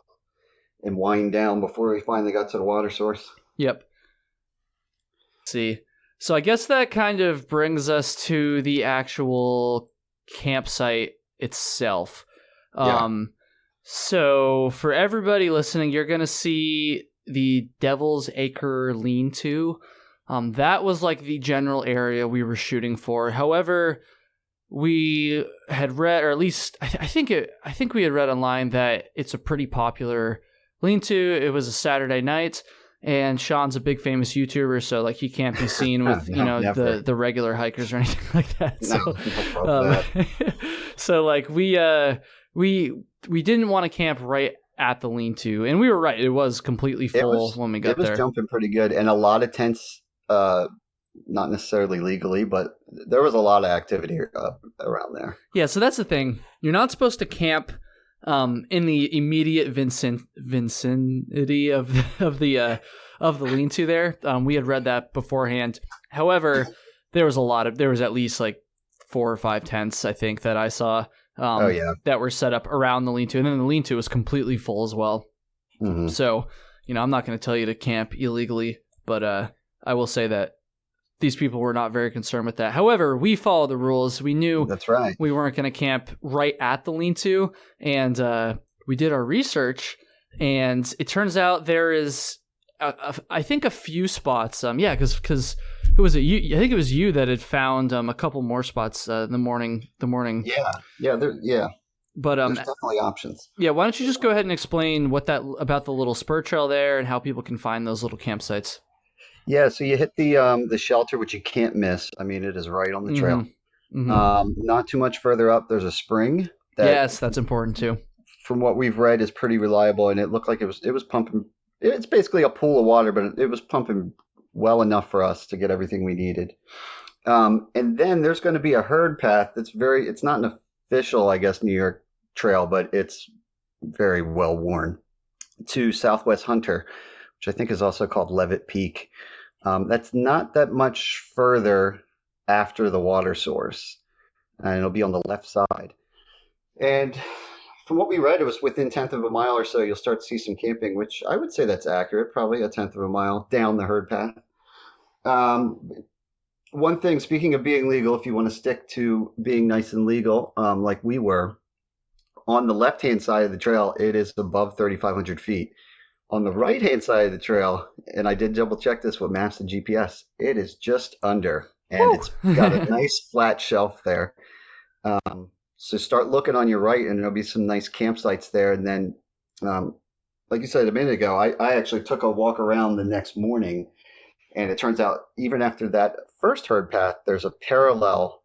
and wind down before we finally got to the water source. Yep. See, so I guess that kind of brings us to the actual campsite itself. So for everybody listening, you're going to see the Devil's Acre lean-to. That was like the general area we were shooting for. However, we had read, or at least I think we had read online that it's a pretty popular lean-to. It was a Saturday night, and Sean's a big famous YouTuber, so like he can't be seen with the regular hikers or anything like that. So like we didn't want to camp right at the lean-to, and we were right. It was completely full when we got there. It was jumping pretty good, and a lot of tents. Not necessarily legally, but there was a lot of activity around there. Yeah, so that's the thing. You're not supposed to camp in the immediate vicinity of the lean-to there. We had read that beforehand. However, there was at least like 4 or 5 tents, I think, that I saw that were set up around the lean-to, and then the lean-to was completely full as well. So, I'm not going to tell you to camp illegally, but I will say that these people were not very concerned with that. However, we followed the rules. We knew that's right. We weren't going to camp right at the lean-to, and we did our research, and it turns out there is, I think, a few spots. Because who was it? I think it was you that had found a couple more spots the morning. Yeah. But there's definitely options. Yeah, why don't you just go ahead and explain about the little spur trail there and how people can find those little campsites? Yeah, so you hit the shelter, which you can't miss. I mean, it is right on the trail. Not too much further up, there's a spring. Yes, that's important too. From what we've read, is pretty reliable, and it looked like it was pumping. It's basically a pool of water, but it was pumping well enough for us to get everything we needed. And then there's going to be a herd path that's it's not an official, I guess, New York trail, but it's very well worn to Southwest Hunter, which I think is also called Levitt Peak. That's not that much further after the water source, and it'll be on the left side. And from what we read, it was within 1/10 of a mile or so, you'll start to see some camping, which I would say that's accurate, probably 1/10 of a mile down the herd path. One thing, speaking of being legal, if you want to stick to being nice and legal, like we were, on the left-hand side of the trail, it is above 3,500 feet. On the right-hand side of the trail, and I did double-check this with maps and GPS, it is just under, and it's got a nice flat shelf there. So start looking on your right, and there'll be some nice campsites there. And then, like you said a minute ago, I actually took a walk around the next morning, and it turns out even after that first herd path, there's a parallel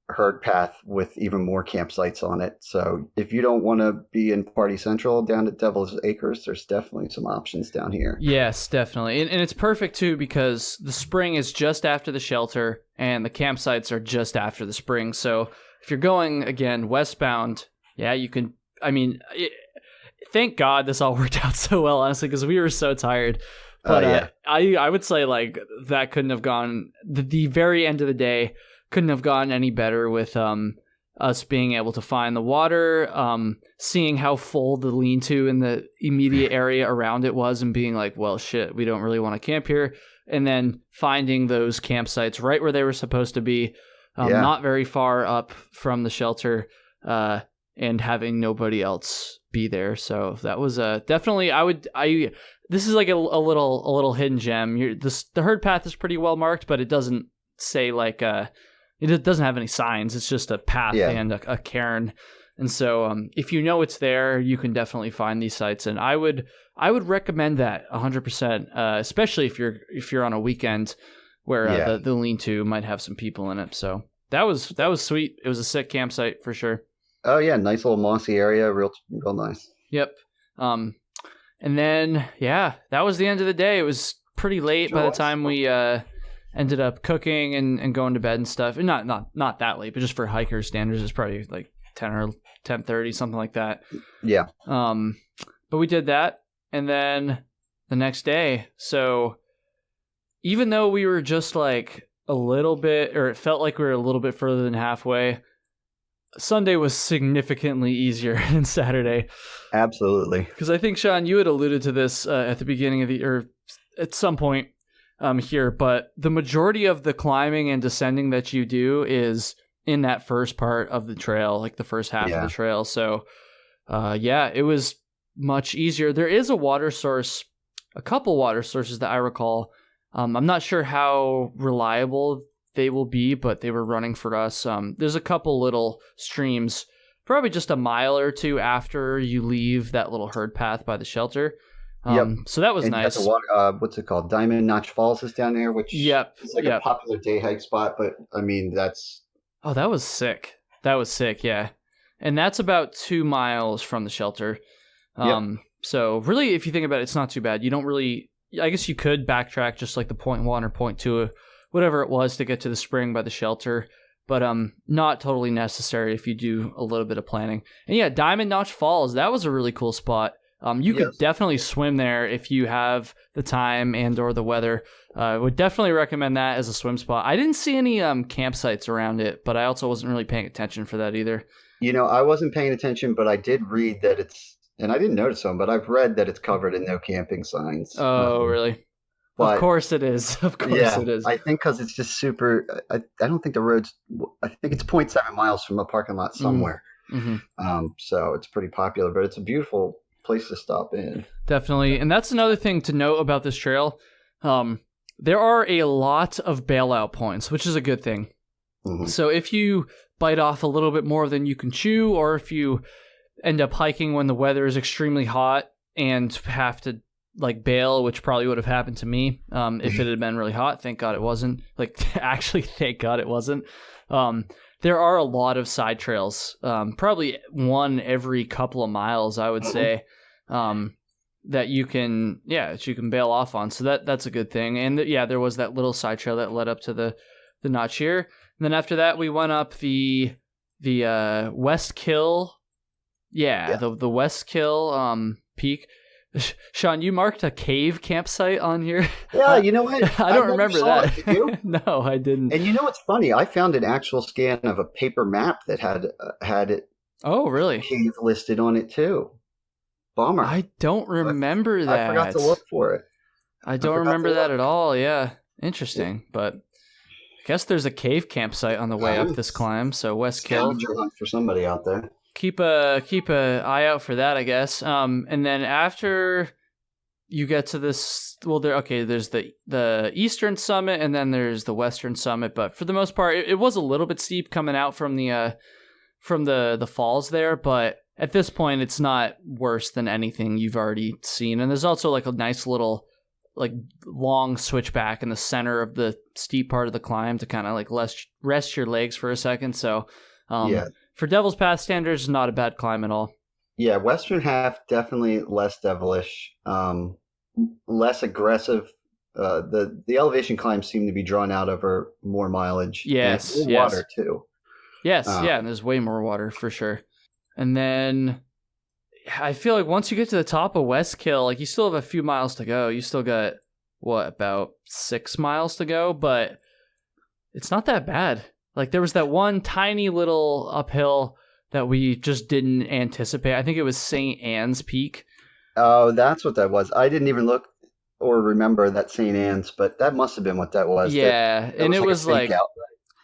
herd path with even more campsites on it. So if you don't want to be in Party Central down at Devil's Acres, there's definitely some options down here. Yes, definitely. And it's perfect, too, because the spring is just after the shelter, and the campsites are just after the spring. So if you're going, again, westbound, yeah, you can, thank God this all worked out so well, honestly, because we were so tired. But I would say, like, that couldn't have gone, the very end of the day couldn't have gone any better with us being able to find the water, seeing how full the lean-to in the immediate area around it was, and being like, well, shit, we don't really want to camp here. And then finding those campsites right where they were supposed to be, not very far up from the shelter, and having nobody else be there. So that was definitely, this is like a little hidden gem. The herd path is pretty well marked, but it doesn't say like it doesn't have any signs. It's just a path and a cairn. And so if you know it's there, you can definitely find these sites. And I would recommend that 100%, especially if you're on a weekend where the lean-to might have some people in it. So that was sweet. It was a sick campsite for sure. Oh yeah, nice little mossy area, real nice. Yep. And then that was the end of the day. It was pretty late by the time we ended up cooking and going to bed and stuff. Not that late, but just for hiker standards, it's probably like 10 or 10:30, something like that. Yeah. But we did that, and then the next day. So even though we were just like a little bit, or it felt like we were a little bit further than halfway, Sunday was significantly easier than Saturday. Absolutely. Because I think, Sean, you had alluded to this at the beginning of or at some point here, but the majority of the climbing and descending that you do is in that first part of the trail, like the first half of the trail. So, it was much easier. There is a water source, a couple water sources that I recall. I'm not sure how reliable they will be, but they were running for us. There's a couple little streams, probably just a mile or two after you leave that little herd path by the shelter. So that was nice. What's it called? Diamond Notch Falls is down there, which is like a popular day hike spot. But I mean, that's... Oh, that was sick. That was sick, yeah. And that's about 2 miles from the shelter. So really, if you think about it, it's not too bad. You don't really... I guess you could backtrack just like the 0.1 or 0.2, whatever it was, to get to the spring by the shelter. But not totally necessary if you do a little bit of planning. And yeah, Diamond Notch Falls, that was a really cool spot. You could definitely swim there if you have the time and or the weather. I would definitely recommend that as a swim spot. I didn't see any campsites around it, but I also wasn't really paying attention for that either. You know, I wasn't paying attention, but I did read that it's, and I didn't notice them, but I've read that it's covered in no camping signs. Oh, really? But, of course it is. Of course it is. I think because it's just super, I don't think the road's, I think it's 0.7 miles from a parking lot somewhere. Mm-hmm. So it's pretty popular, but it's a beautiful place to stop in. Definitely. And that's another thing to note about this trail. There are a lot of bailout points, which is a good thing. Mm-hmm. So if you bite off a little bit more than you can chew, or if you end up hiking when the weather is extremely hot and have to like bail, which probably would have happened to me if it had been really hot. Thank God it wasn't. Like, actually, thank God it wasn't. There are a lot of side trails, probably one every couple of miles, I would say, that you can bail off on. So that's a good thing. And there was that little side trail that led up to the notch here. And then after that, we went up the West Kill. The West Kill peak. Sean, you marked a cave campsite on here. Yeah, you know what? I don't remember that. Did you? No, I didn't. And you know what's funny? I found an actual scan of a paper map that had it. Oh, really? Cave listed on it too. Bummer. I don't remember that. I forgot to look for it. I don't remember that at all. Yeah, interesting. But I guess there's a cave campsite on the way up this climb. So West Kill. Scavenger hunt for somebody out there. Keep a eye out for that, I guess. And then after you get to this, there's the eastern summit and then there's the western summit. But for the most part, it was a little bit steep coming out from the from the falls there, but at this point, it's not worse than anything you've already seen. And there's also like a nice little like long switchback in the center of the steep part of the climb to kind of like rest your legs for a second. So for Devil's Path standards, not a bad climb at all. Yeah, western half definitely less devilish, less aggressive. The elevation climbs seem to be drawn out over more mileage. Yes, and water too. Yes, and there's way more water for sure. And then I feel like once you get to the top of Westkill, like you still have a few miles to go. You still got about 6 miles to go, but it's not that bad. Like there was that one tiny little uphill that we just didn't anticipate. I think it was St. Anne's Peak. Oh, that's what that was. I didn't even look or remember that St. Anne's, but that must have been what that was. Yeah, and it was like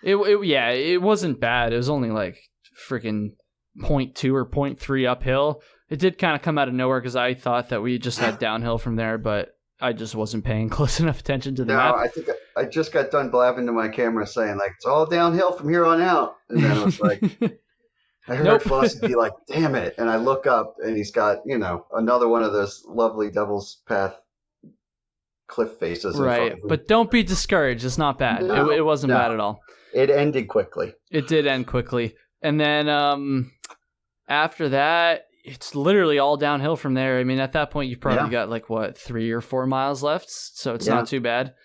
it wasn't bad. It was only like freaking 0.2 or 0.3 uphill. It did kind of come out of nowhere because I thought that we just had downhill from there, but I just wasn't paying close enough attention to the map. I think I just got done blabbing to my camera saying like it's all downhill from here on out, and then I was like, I heard Foss be like, "Damn it!" And I look up, and he's got another one of those lovely Devil's Path cliff faces. Right, but don't be discouraged. It's not bad. No, it wasn't bad at all. It ended quickly. It did end quickly, and then after that, it's literally all downhill from there. I mean, at that point, you've probably got like 3 or 4 miles left, so it's not too bad.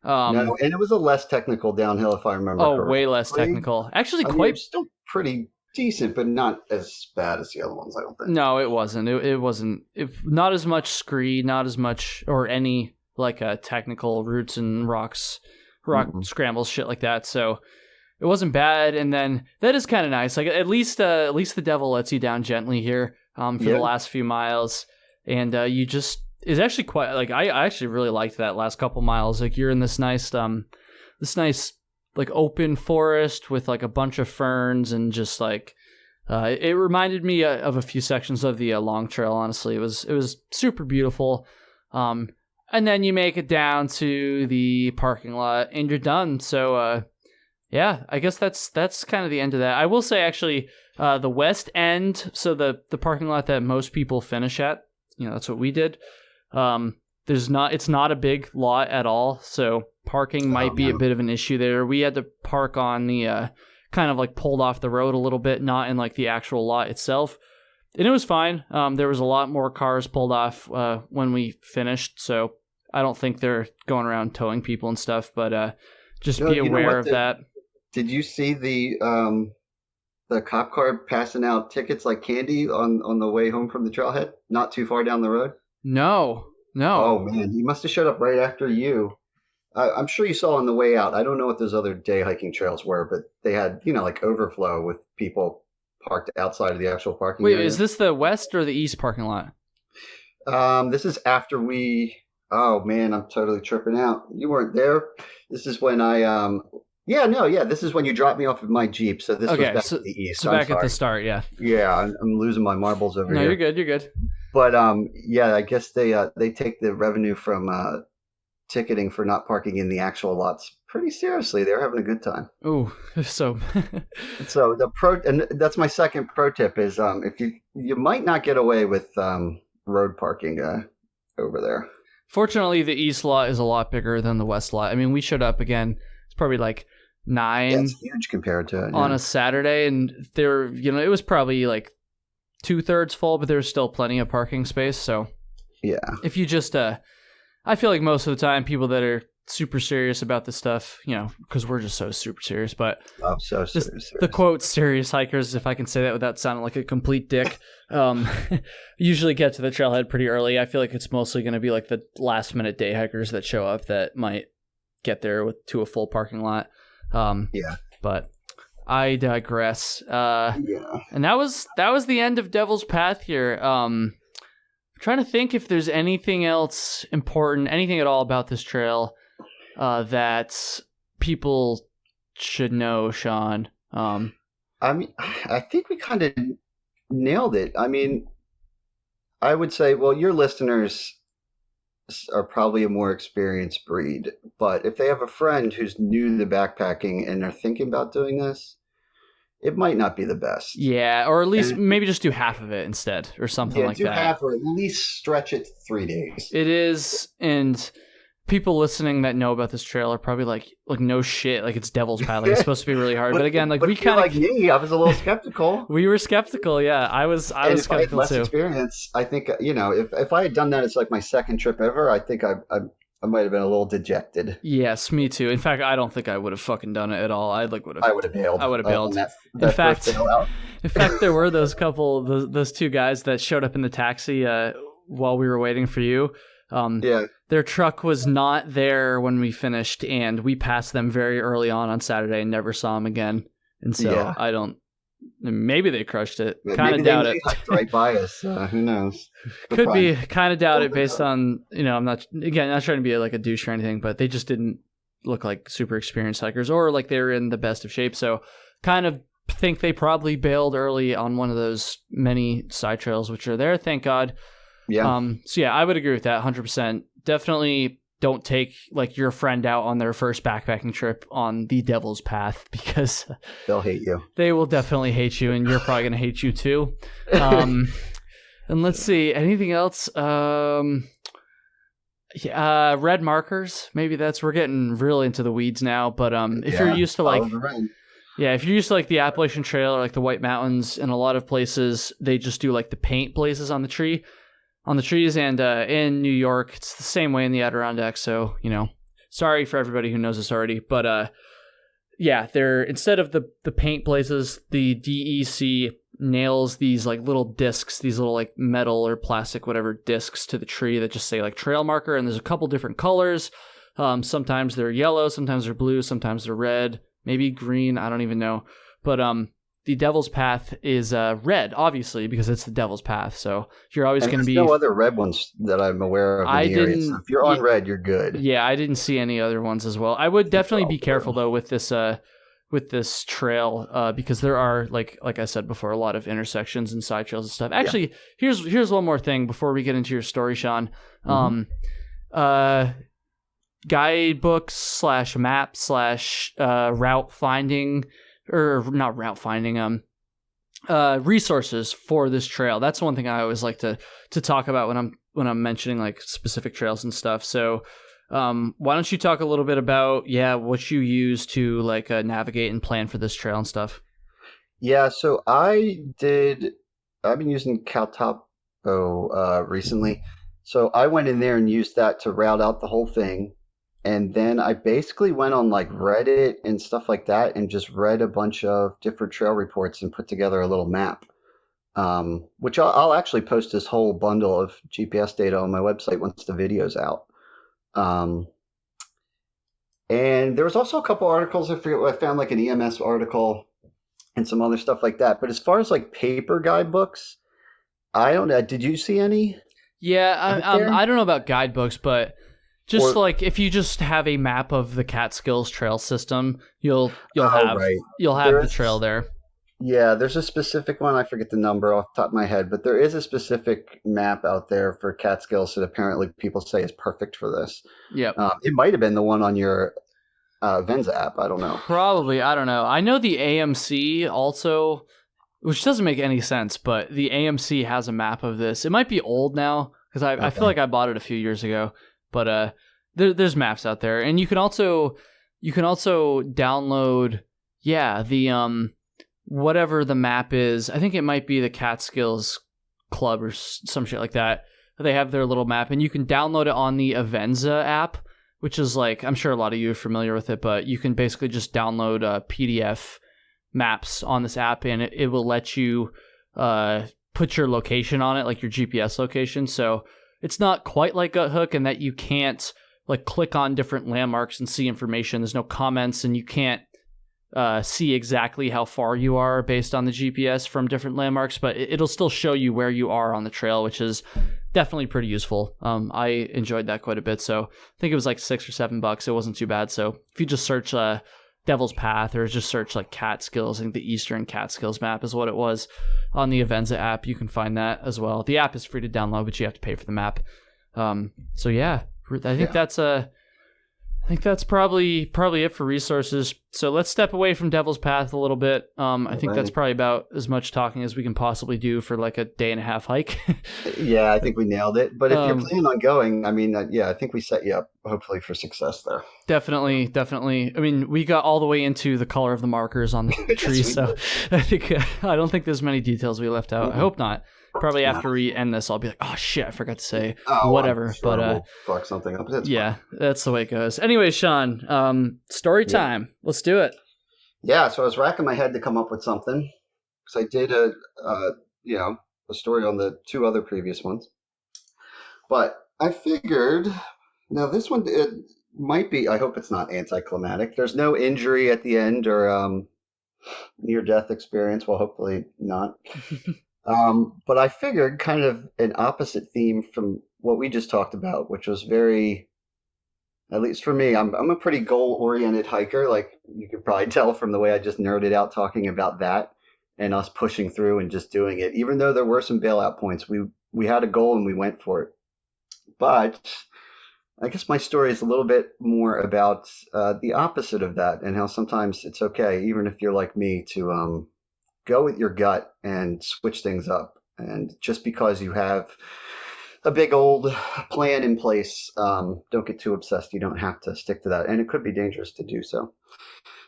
No, and it was a less technical downhill, if I remember. Oh, correctly. Way less technical. Actually, still pretty decent, but not as bad as the other ones, I don't think. No, it wasn't. It wasn't. Not as much scree, not as much, or any like technical roots and rock scrambles, shit like that. So it wasn't bad, and then that is kind of nice. Like at least the devil lets you down gently here for the last few miles, and you just is actually quite like I actually really liked that last couple miles. Like you're in this nice like open forest with like a bunch of ferns and just like it reminded me of a few sections of the Long Trail. Honestly, it was super beautiful. And then you make it down to the parking lot and you're done. So I guess that's kind of the end of that. I will say actually the west end, so the parking lot that most people finish at, that's what we did. It's not a big lot at all, so parking might be a bit of an issue there. We had to park on the kind of like pulled off the road a little bit, not in like the actual lot itself. And it was fine. There was a lot more cars pulled off when we finished, so I don't think they're going around towing people and stuff, but just be aware of that. Did you see the cop car passing out tickets like candy on the way home from the trailhead, not too far down the road? No. Oh, man, he must have showed up right after you. I'm sure you saw on the way out. I don't know what those other day hiking trails were, but they had, like overflow with people parked outside of the actual parking area. Wait, is this the west or the east parking lot? This is after we... Oh, man, I'm totally tripping out. You weren't there. This is when this is when you dropped me off of my Jeep. So this was back to the east. So back at the start, yeah. Yeah, I'm losing my marbles over here. No, you're good. But I guess they take the revenue from ticketing for not parking in the actual lots pretty seriously. They're having a good time. Ooh, so and that's my second pro tip is if you might not get away with road parking over there. Fortunately, the east lot is a lot bigger than the west lot. I mean, we showed up again. It's probably like 9. Yeah, it's huge compared to on a Saturday, and there, it was probably like 2/3 full, but there's still plenty of parking space. So yeah, if you just, I feel like most of the time, people that are super serious about this stuff, because we're just so super serious. But I'm so serious. The quote serious hikers, if I can say that without sounding like a complete dick, usually get to the trailhead pretty early. I feel like it's mostly going to be like the last minute day hikers that show up that might get there to a full parking lot. But I digress. And that was the end of Devil's Path here. I'm trying to think if there's anything else important, anything at all about this trail that people should know, Sean. I mean, I think we kind of nailed it. I mean, I would say, well, your listeners are probably a more experienced breed, but if they have a friend who's new to backpacking and they're thinking about doing this, it might not be the best. Yeah, or at least And maybe just do half of it instead or something yeah, like do that. half or at least stretch it 3 days. It is, and people listening that know about this trail are probably like no shit, like it's Devil's Path, like it's supposed to be really hard. But again, like but we if you're kind of like me, I was a little skeptical. we were skeptical. Yeah, I was And if I had skeptical less too. experience, I think if I had done that as like my second trip ever, I think I might have been a little dejected. Yes, me too. In fact, I don't think I would have fucking done it at all. I would have. I would have bailed. I would have bailed. That in fact, first bail out. in fact, there were those two guys that showed up in the taxi while we were waiting for you. Yeah. Their truck was not there when we finished, and we passed them very early on Saturday and never saw them again. And so Yeah. I don't. Maybe they crushed it. Maybe Kind of doubt it. hiked right by us. Who knows? Could be. Kind of doubt it based on I'm not trying to be like a douche or anything, but they just didn't look like super experienced hikers or like they were in the best of shape. So kind of think they probably bailed early on one of those many side trails which are there. Thank God. Yeah. So yeah, I would agree with that 100%. Definitely don't take like your friend out on their first backpacking trip on the Devil's Path because They'll hate you. they will definitely hate you, and you're probably going to hate you too. And let's see, anything else? Red markers. Maybe we're getting really into the weeds now. But if you're used to like, if you're used to like the Appalachian Trail or like the White Mountains, in a lot of places they just do like the paint blazes on the trees. And in New York, it's the same way in the Adirondacks. So sorry for everybody who knows this already, but they're instead of the paint blazes, the DEC nails these like little discs, these little like metal or plastic, whatever discs to the tree that just say like trail marker. And there's a couple different colors. Sometimes they're yellow, sometimes they're blue, sometimes they're red, maybe green. I don't even know. But the Devil's Path is red, obviously, because it's the Devil's Path. So you're always going to be. There's no other red ones that I'm aware of in the area. So if you're on red, you're good. Yeah, I didn't see any other ones as well. I would definitely be careful though with this trail because there are like I said before, a lot of intersections and side trails and stuff. Actually, here's one more thing before we get into your story, Sean. Guidebooks /map route finding. Or not route finding, resources for this trail. That's one thing I always like to talk about when I'm mentioning like specific trails and stuff. So, why don't you talk a little bit about what you use to like navigate and plan for this trail and stuff? Yeah, so I've been using Caltopo recently. So I went in there and used that to route out the whole thing. And then I basically went on like Reddit and stuff like that and just read a bunch of different trail reports and put together a little map, which I'll actually post this whole bundle of GPS data on my website once the video's out. And there was also a couple articles, I forget what I found, like an EMS article and some other stuff like that. But as far as like paper guidebooks, I don't know. Did you see any? Yeah, I don't know about guidebooks, but just like if you just have a map of the Catskills trail system, you'll have the trail there. Yeah, there's a specific one. I forget the number off the top of my head, but there is a specific map out there for Catskills that apparently people say is perfect for this. Yeah, it might have been the one on your Venza app. I don't know. Probably. I don't know. I know the AMC also, which doesn't make any sense, but the AMC has a map of this. It might be old now because I feel like I bought it a few years ago. But there's maps out there, and you can also download the whatever the map is. I think it might be the Catskills Club or some shit like that. They have their little map, and you can download it on the Avenza app, which is like, I'm sure a lot of you are familiar with it, but you can basically just download PDF maps on this app, and it will let you put your location on it, like your GPS location. So it's not quite like Guthook in that you can't like click on different landmarks and see information. There's no comments, and you can't see exactly how far you are based on the GPS from different landmarks, but it'll still show you where you are on the trail, which is definitely pretty useful. I enjoyed that quite a bit. So I think it was like $6 or $7. It wasn't too bad. So if you just search Devil's Path or just search like Catskills, I think the Eastern Catskills map is what it was on the Avenza app. You can find that as well. The app is free to download, but you have to pay for the map. So yeah, I think that's I think that's probably it for resources. So let's step away from Devil's Path a little bit. I think that's probably about as much talking as we can possibly do for like a day and a half hike. Yeah, I think we nailed it. But if you're planning on going, I mean, I think we set you up hopefully for success there. Definitely. I mean, we got all the way into the color of the markers on the tree, so I don't think there's many details we left out. I hope not. Probably after we end this, I'll be like, oh shit, I forgot to say whatever. Sure, but we'll fuck something up. That's fine. That's the way it goes. Anyway, Sean, story time. Let's do it. Yeah, so I was racking my head to come up with something because I did a story on the 2 other previous ones, but I figured now this one it might be. I hope it's not anticlimactic. There's no injury at the end or near-death experience. Well, hopefully not. But I figured kind of an opposite theme from what we just talked about, which was very, at least for me, I'm a pretty goal-oriented hiker. Like you could probably tell from the way I just nerded out talking about that and us pushing through and just doing it. Even though there were some bailout points, we had a goal and we went for it. But I guess my story is a little bit more about the opposite of that and how sometimes it's okay, even if you're like me, to go with your gut and switch things up. And just because you have a big old plan in place, don't get too obsessed. You don't have to stick to that. And it could be dangerous to do so.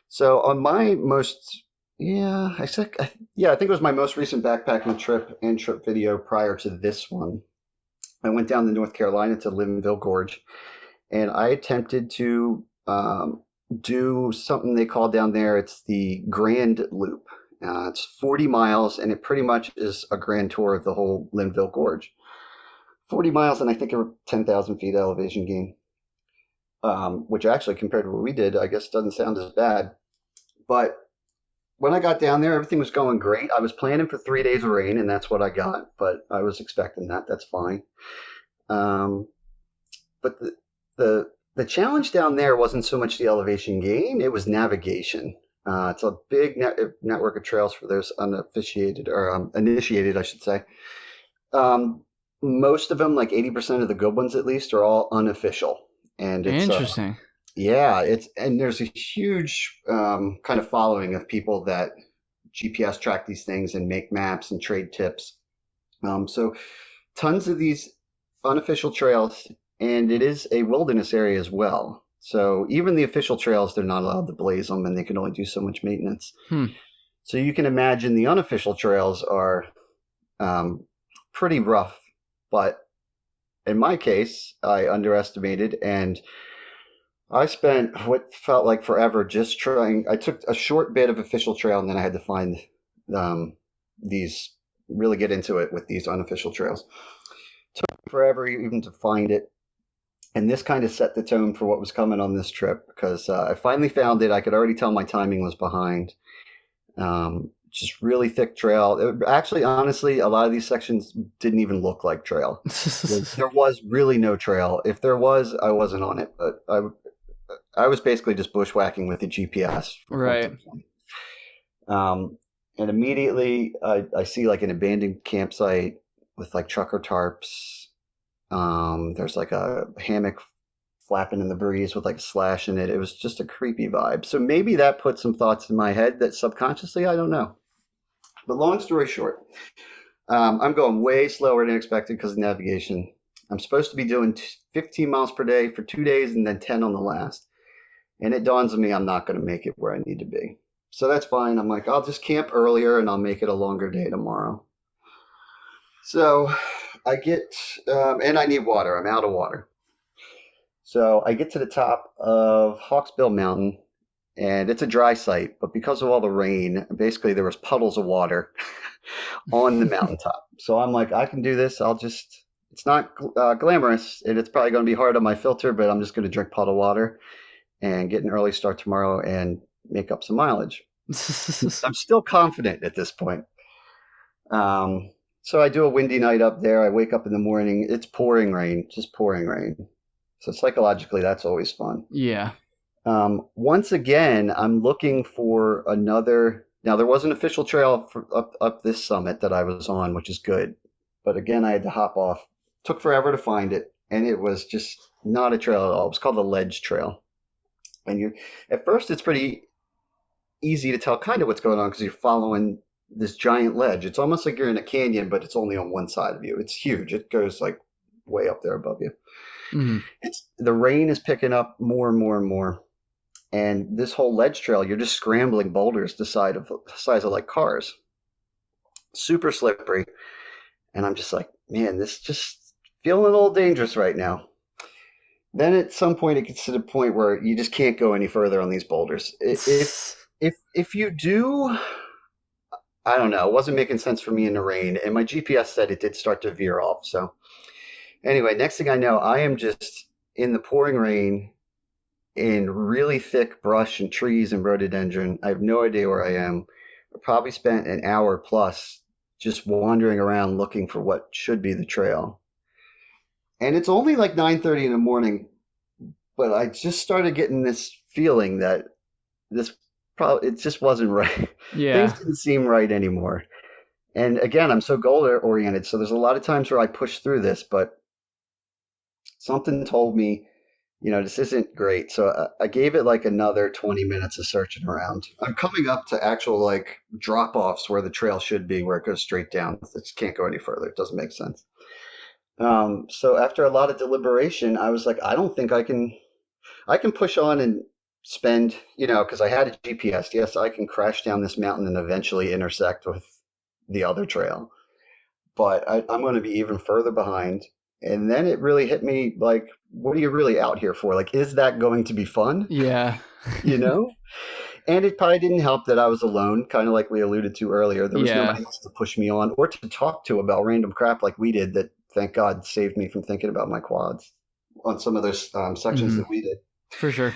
So on my most, I think it was my most recent backpacking trip and trip video prior to this one. I went down to North Carolina to Linville Gorge, and I attempted to do something they call down there. It's the Grand Loop. It's 40 miles, and it pretty much is a grand tour of the whole Linville Gorge. 40 miles, and I think 10,000 feet elevation gain, which actually, compared to what we did, I guess doesn't sound as bad. But when I got down there, everything was going great. I was planning for 3 days of rain, and that's what I got, but I was expecting that. That's fine. But the challenge down there wasn't so much the elevation gain, it was navigation. It's a big network of trails for those uninitiated, or initiated, I should say. Most of them, like 80% of the good ones at least, are all unofficial. And it's interesting. And there's a huge kind of following of people that GPS track these things and make maps and trade tips. So tons of these unofficial trails, and it is a wilderness area as well. So even the official trails, they're not allowed to blaze them, and they can only do so much maintenance. So you can imagine the unofficial trails are pretty rough. But in my case, I underestimated, and I spent what felt like forever just trying. I took a short bit of official trail, and then I had to find really get into it with these unofficial trails. Took forever even to find it. And this kind of set the tone for what was coming on this trip, because I finally found it. I could already tell my timing was behind. Just really thick trail. Actually, honestly, a lot of these sections didn't even look like trail. There was really no trail. If there was, I wasn't on it. But I was basically just bushwhacking with a GPS. Right. And immediately I see like an abandoned campsite with like trucker tarps. There's like a hammock flapping in the breeze with like a slash in it. It was just a creepy vibe. So maybe that put some thoughts in my head that subconsciously, I don't know. But long story short, I'm going way slower than expected because of navigation. I'm supposed to be doing 15 miles per day for 2 days and then 10 on the last. And it dawns on me I'm not going to make it where I need to be. So that's fine. I'm like, I'll just camp earlier and I'll make it a longer day tomorrow. So I get, and I need water. I'm out of water. So I get to the top of Hawksbill Mountain, and it's a dry site, but because of all the rain, basically there was puddles of water on the mountaintop. So I'm like, I can do this. It's not glamorous, and it's probably going to be hard on my filter, but I'm just going to drink puddle water and get an early start tomorrow and make up some mileage. I'm still confident at this point. So I do a windy night up there. I wake up in the morning. It's pouring rain, just pouring rain. So psychologically, that's always fun. Yeah. Once again, I'm looking for another. Now, there was an official trail up this summit that I was on, which is good. But again, I had to hop off. Took forever to find it, and it was just not a trail at all. It was called the Ledge Trail. And at first it's pretty easy to tell kind of what's going on because you're following this giant ledge. It's almost like you're in a canyon, but it's only on one side of you. It's huge. It goes like way up there above you. Mm-hmm. The rain is picking up more and more and more. And this whole ledge trail, you're just scrambling boulders the size of like cars. Super slippery. And I'm just like, man, this just feeling a little dangerous right now. Then at some point it gets to the point where you just can't go any further on these boulders. If you do, I don't know, it wasn't making sense for me in the rain, and my GPS said it did start to veer off. So anyway, next thing I know, I am just in the pouring rain in really thick brush and trees and rhododendron. I have no idea where I am. I probably spent an hour plus just wandering around looking for what should be the trail. And it's only like 9:30 in the morning, but I just started getting this feeling that it just wasn't right. Yeah. Things didn't seem right anymore. And again, I'm so goal oriented, so there's a lot of times where I push through this, but something told me, this isn't great. So I gave it like another 20 minutes of searching around. I'm coming up to actual like drop-offs where the trail should be, where it goes straight down. It just can't go any further. It doesn't make sense. So after a lot of deliberation, I was like, I don't think I can push on and spend, because I had a GPS. Yes, I can crash down this mountain and eventually intersect with the other trail. But I'm going to be even further behind. And then it really hit me like, what are you really out here for? Like, is that going to be fun? Yeah. And it probably didn't help that I was alone, kind of like we alluded to earlier. There was nobody else to push me on or to talk to about random crap like we did that, thank God, saved me from thinking about my quads on some of those sections that we did. For sure.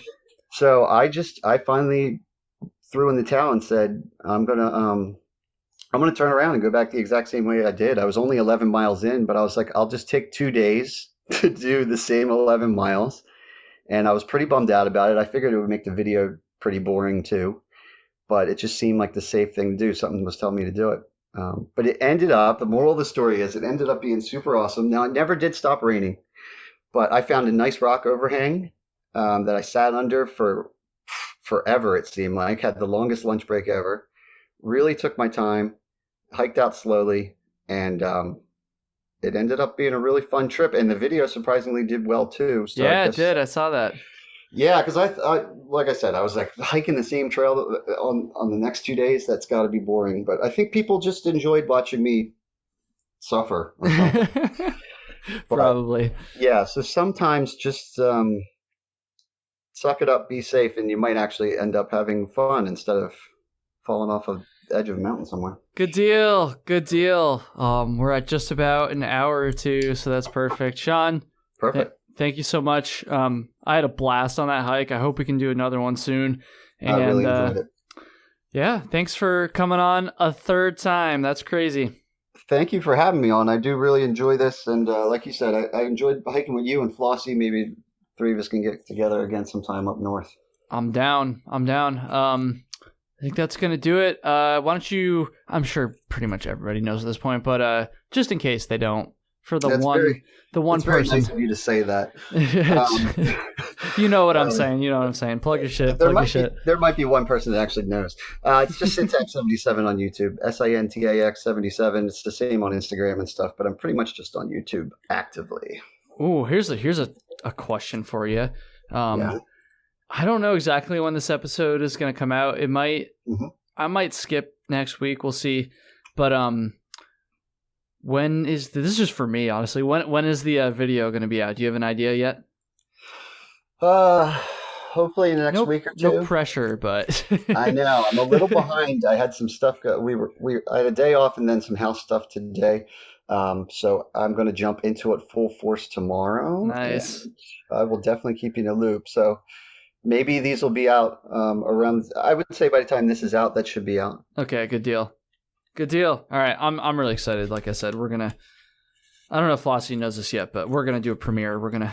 So I finally threw in the towel and said, I'm gonna turn around and go back the exact same way I did. I was only 11 miles in, but I was like, I'll just take 2 days to do the same 11 miles. And I was pretty bummed out about it. I figured it would make the video pretty boring too, but it just seemed like the safe thing to do. Something was telling me to do it. But it ended up, the moral of the story is it ended up being super awesome. Now, it never did stop raining, but I found a nice rock overhang that I sat under for forever, it seemed like. Had the longest lunch break ever. Really took my time, hiked out slowly, and it ended up being a really fun trip. And the video surprisingly did well too. So yeah, it did. I saw that. Yeah, because I like I said, I was like hiking the same trail on the next 2 days. That's got to be boring. But I think people just enjoyed watching me suffer or something. Probably. Yeah, so sometimes just suck it up, be safe, and you might actually end up having fun instead of falling off of the edge of a mountain somewhere. Good deal. Good deal. We're at just about an hour or two, so that's perfect. Sean. Perfect. Thank you so much. I had a blast on that hike. I hope we can do another one soon. And, I really enjoyed it. Yeah, thanks for coming on a third time. That's crazy. Thank you for having me on. I do really enjoy this. And like you said, I enjoyed hiking with you and Flossie. Maybe 3 of us can get together again sometime up north. I'm down. I think that's going to do it. Why don't you, I'm sure pretty much everybody knows at this point, but just in case they don't, for the That's one It's person. very nice of you to say that. You know what I'm saying. You know what I'm saying. Plug your shit. There might be one person that actually knows. It's just Sintax77 on YouTube. Sintax77. It's the same on Instagram and stuff, but I'm pretty much just on YouTube actively. Ooh, here's a question for you. Yeah. I don't know exactly when this episode is going to come out. It might. Mm-hmm. I might skip next week. We'll see. But when is this is just for me, honestly. When is the video going to be out? Do you have an idea yet? Hopefully in the next week or two. No pressure, but I know I'm a little behind. I had some stuff. I had a day off and then some house stuff today. So I'm going to jump into it full force tomorrow. Nice. I will definitely keep you in the loop. So maybe these will be out around. I would say by the time this is out, that should be out. Okay, good deal. Good deal. All right, I'm really excited. Like I said, I don't know if Flossie knows this yet, but we're gonna do a premiere. We're gonna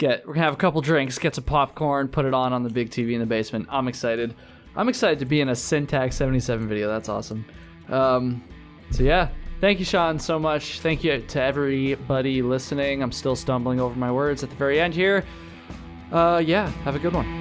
have a couple drinks, get some popcorn, put it on the big TV in the basement. I'm excited. I'm excited to be in a Sintax77 video. That's awesome. So yeah, thank you, Sean, so much. Thank you to everybody listening. I'm still stumbling over my words at the very end here. Yeah, have a good one.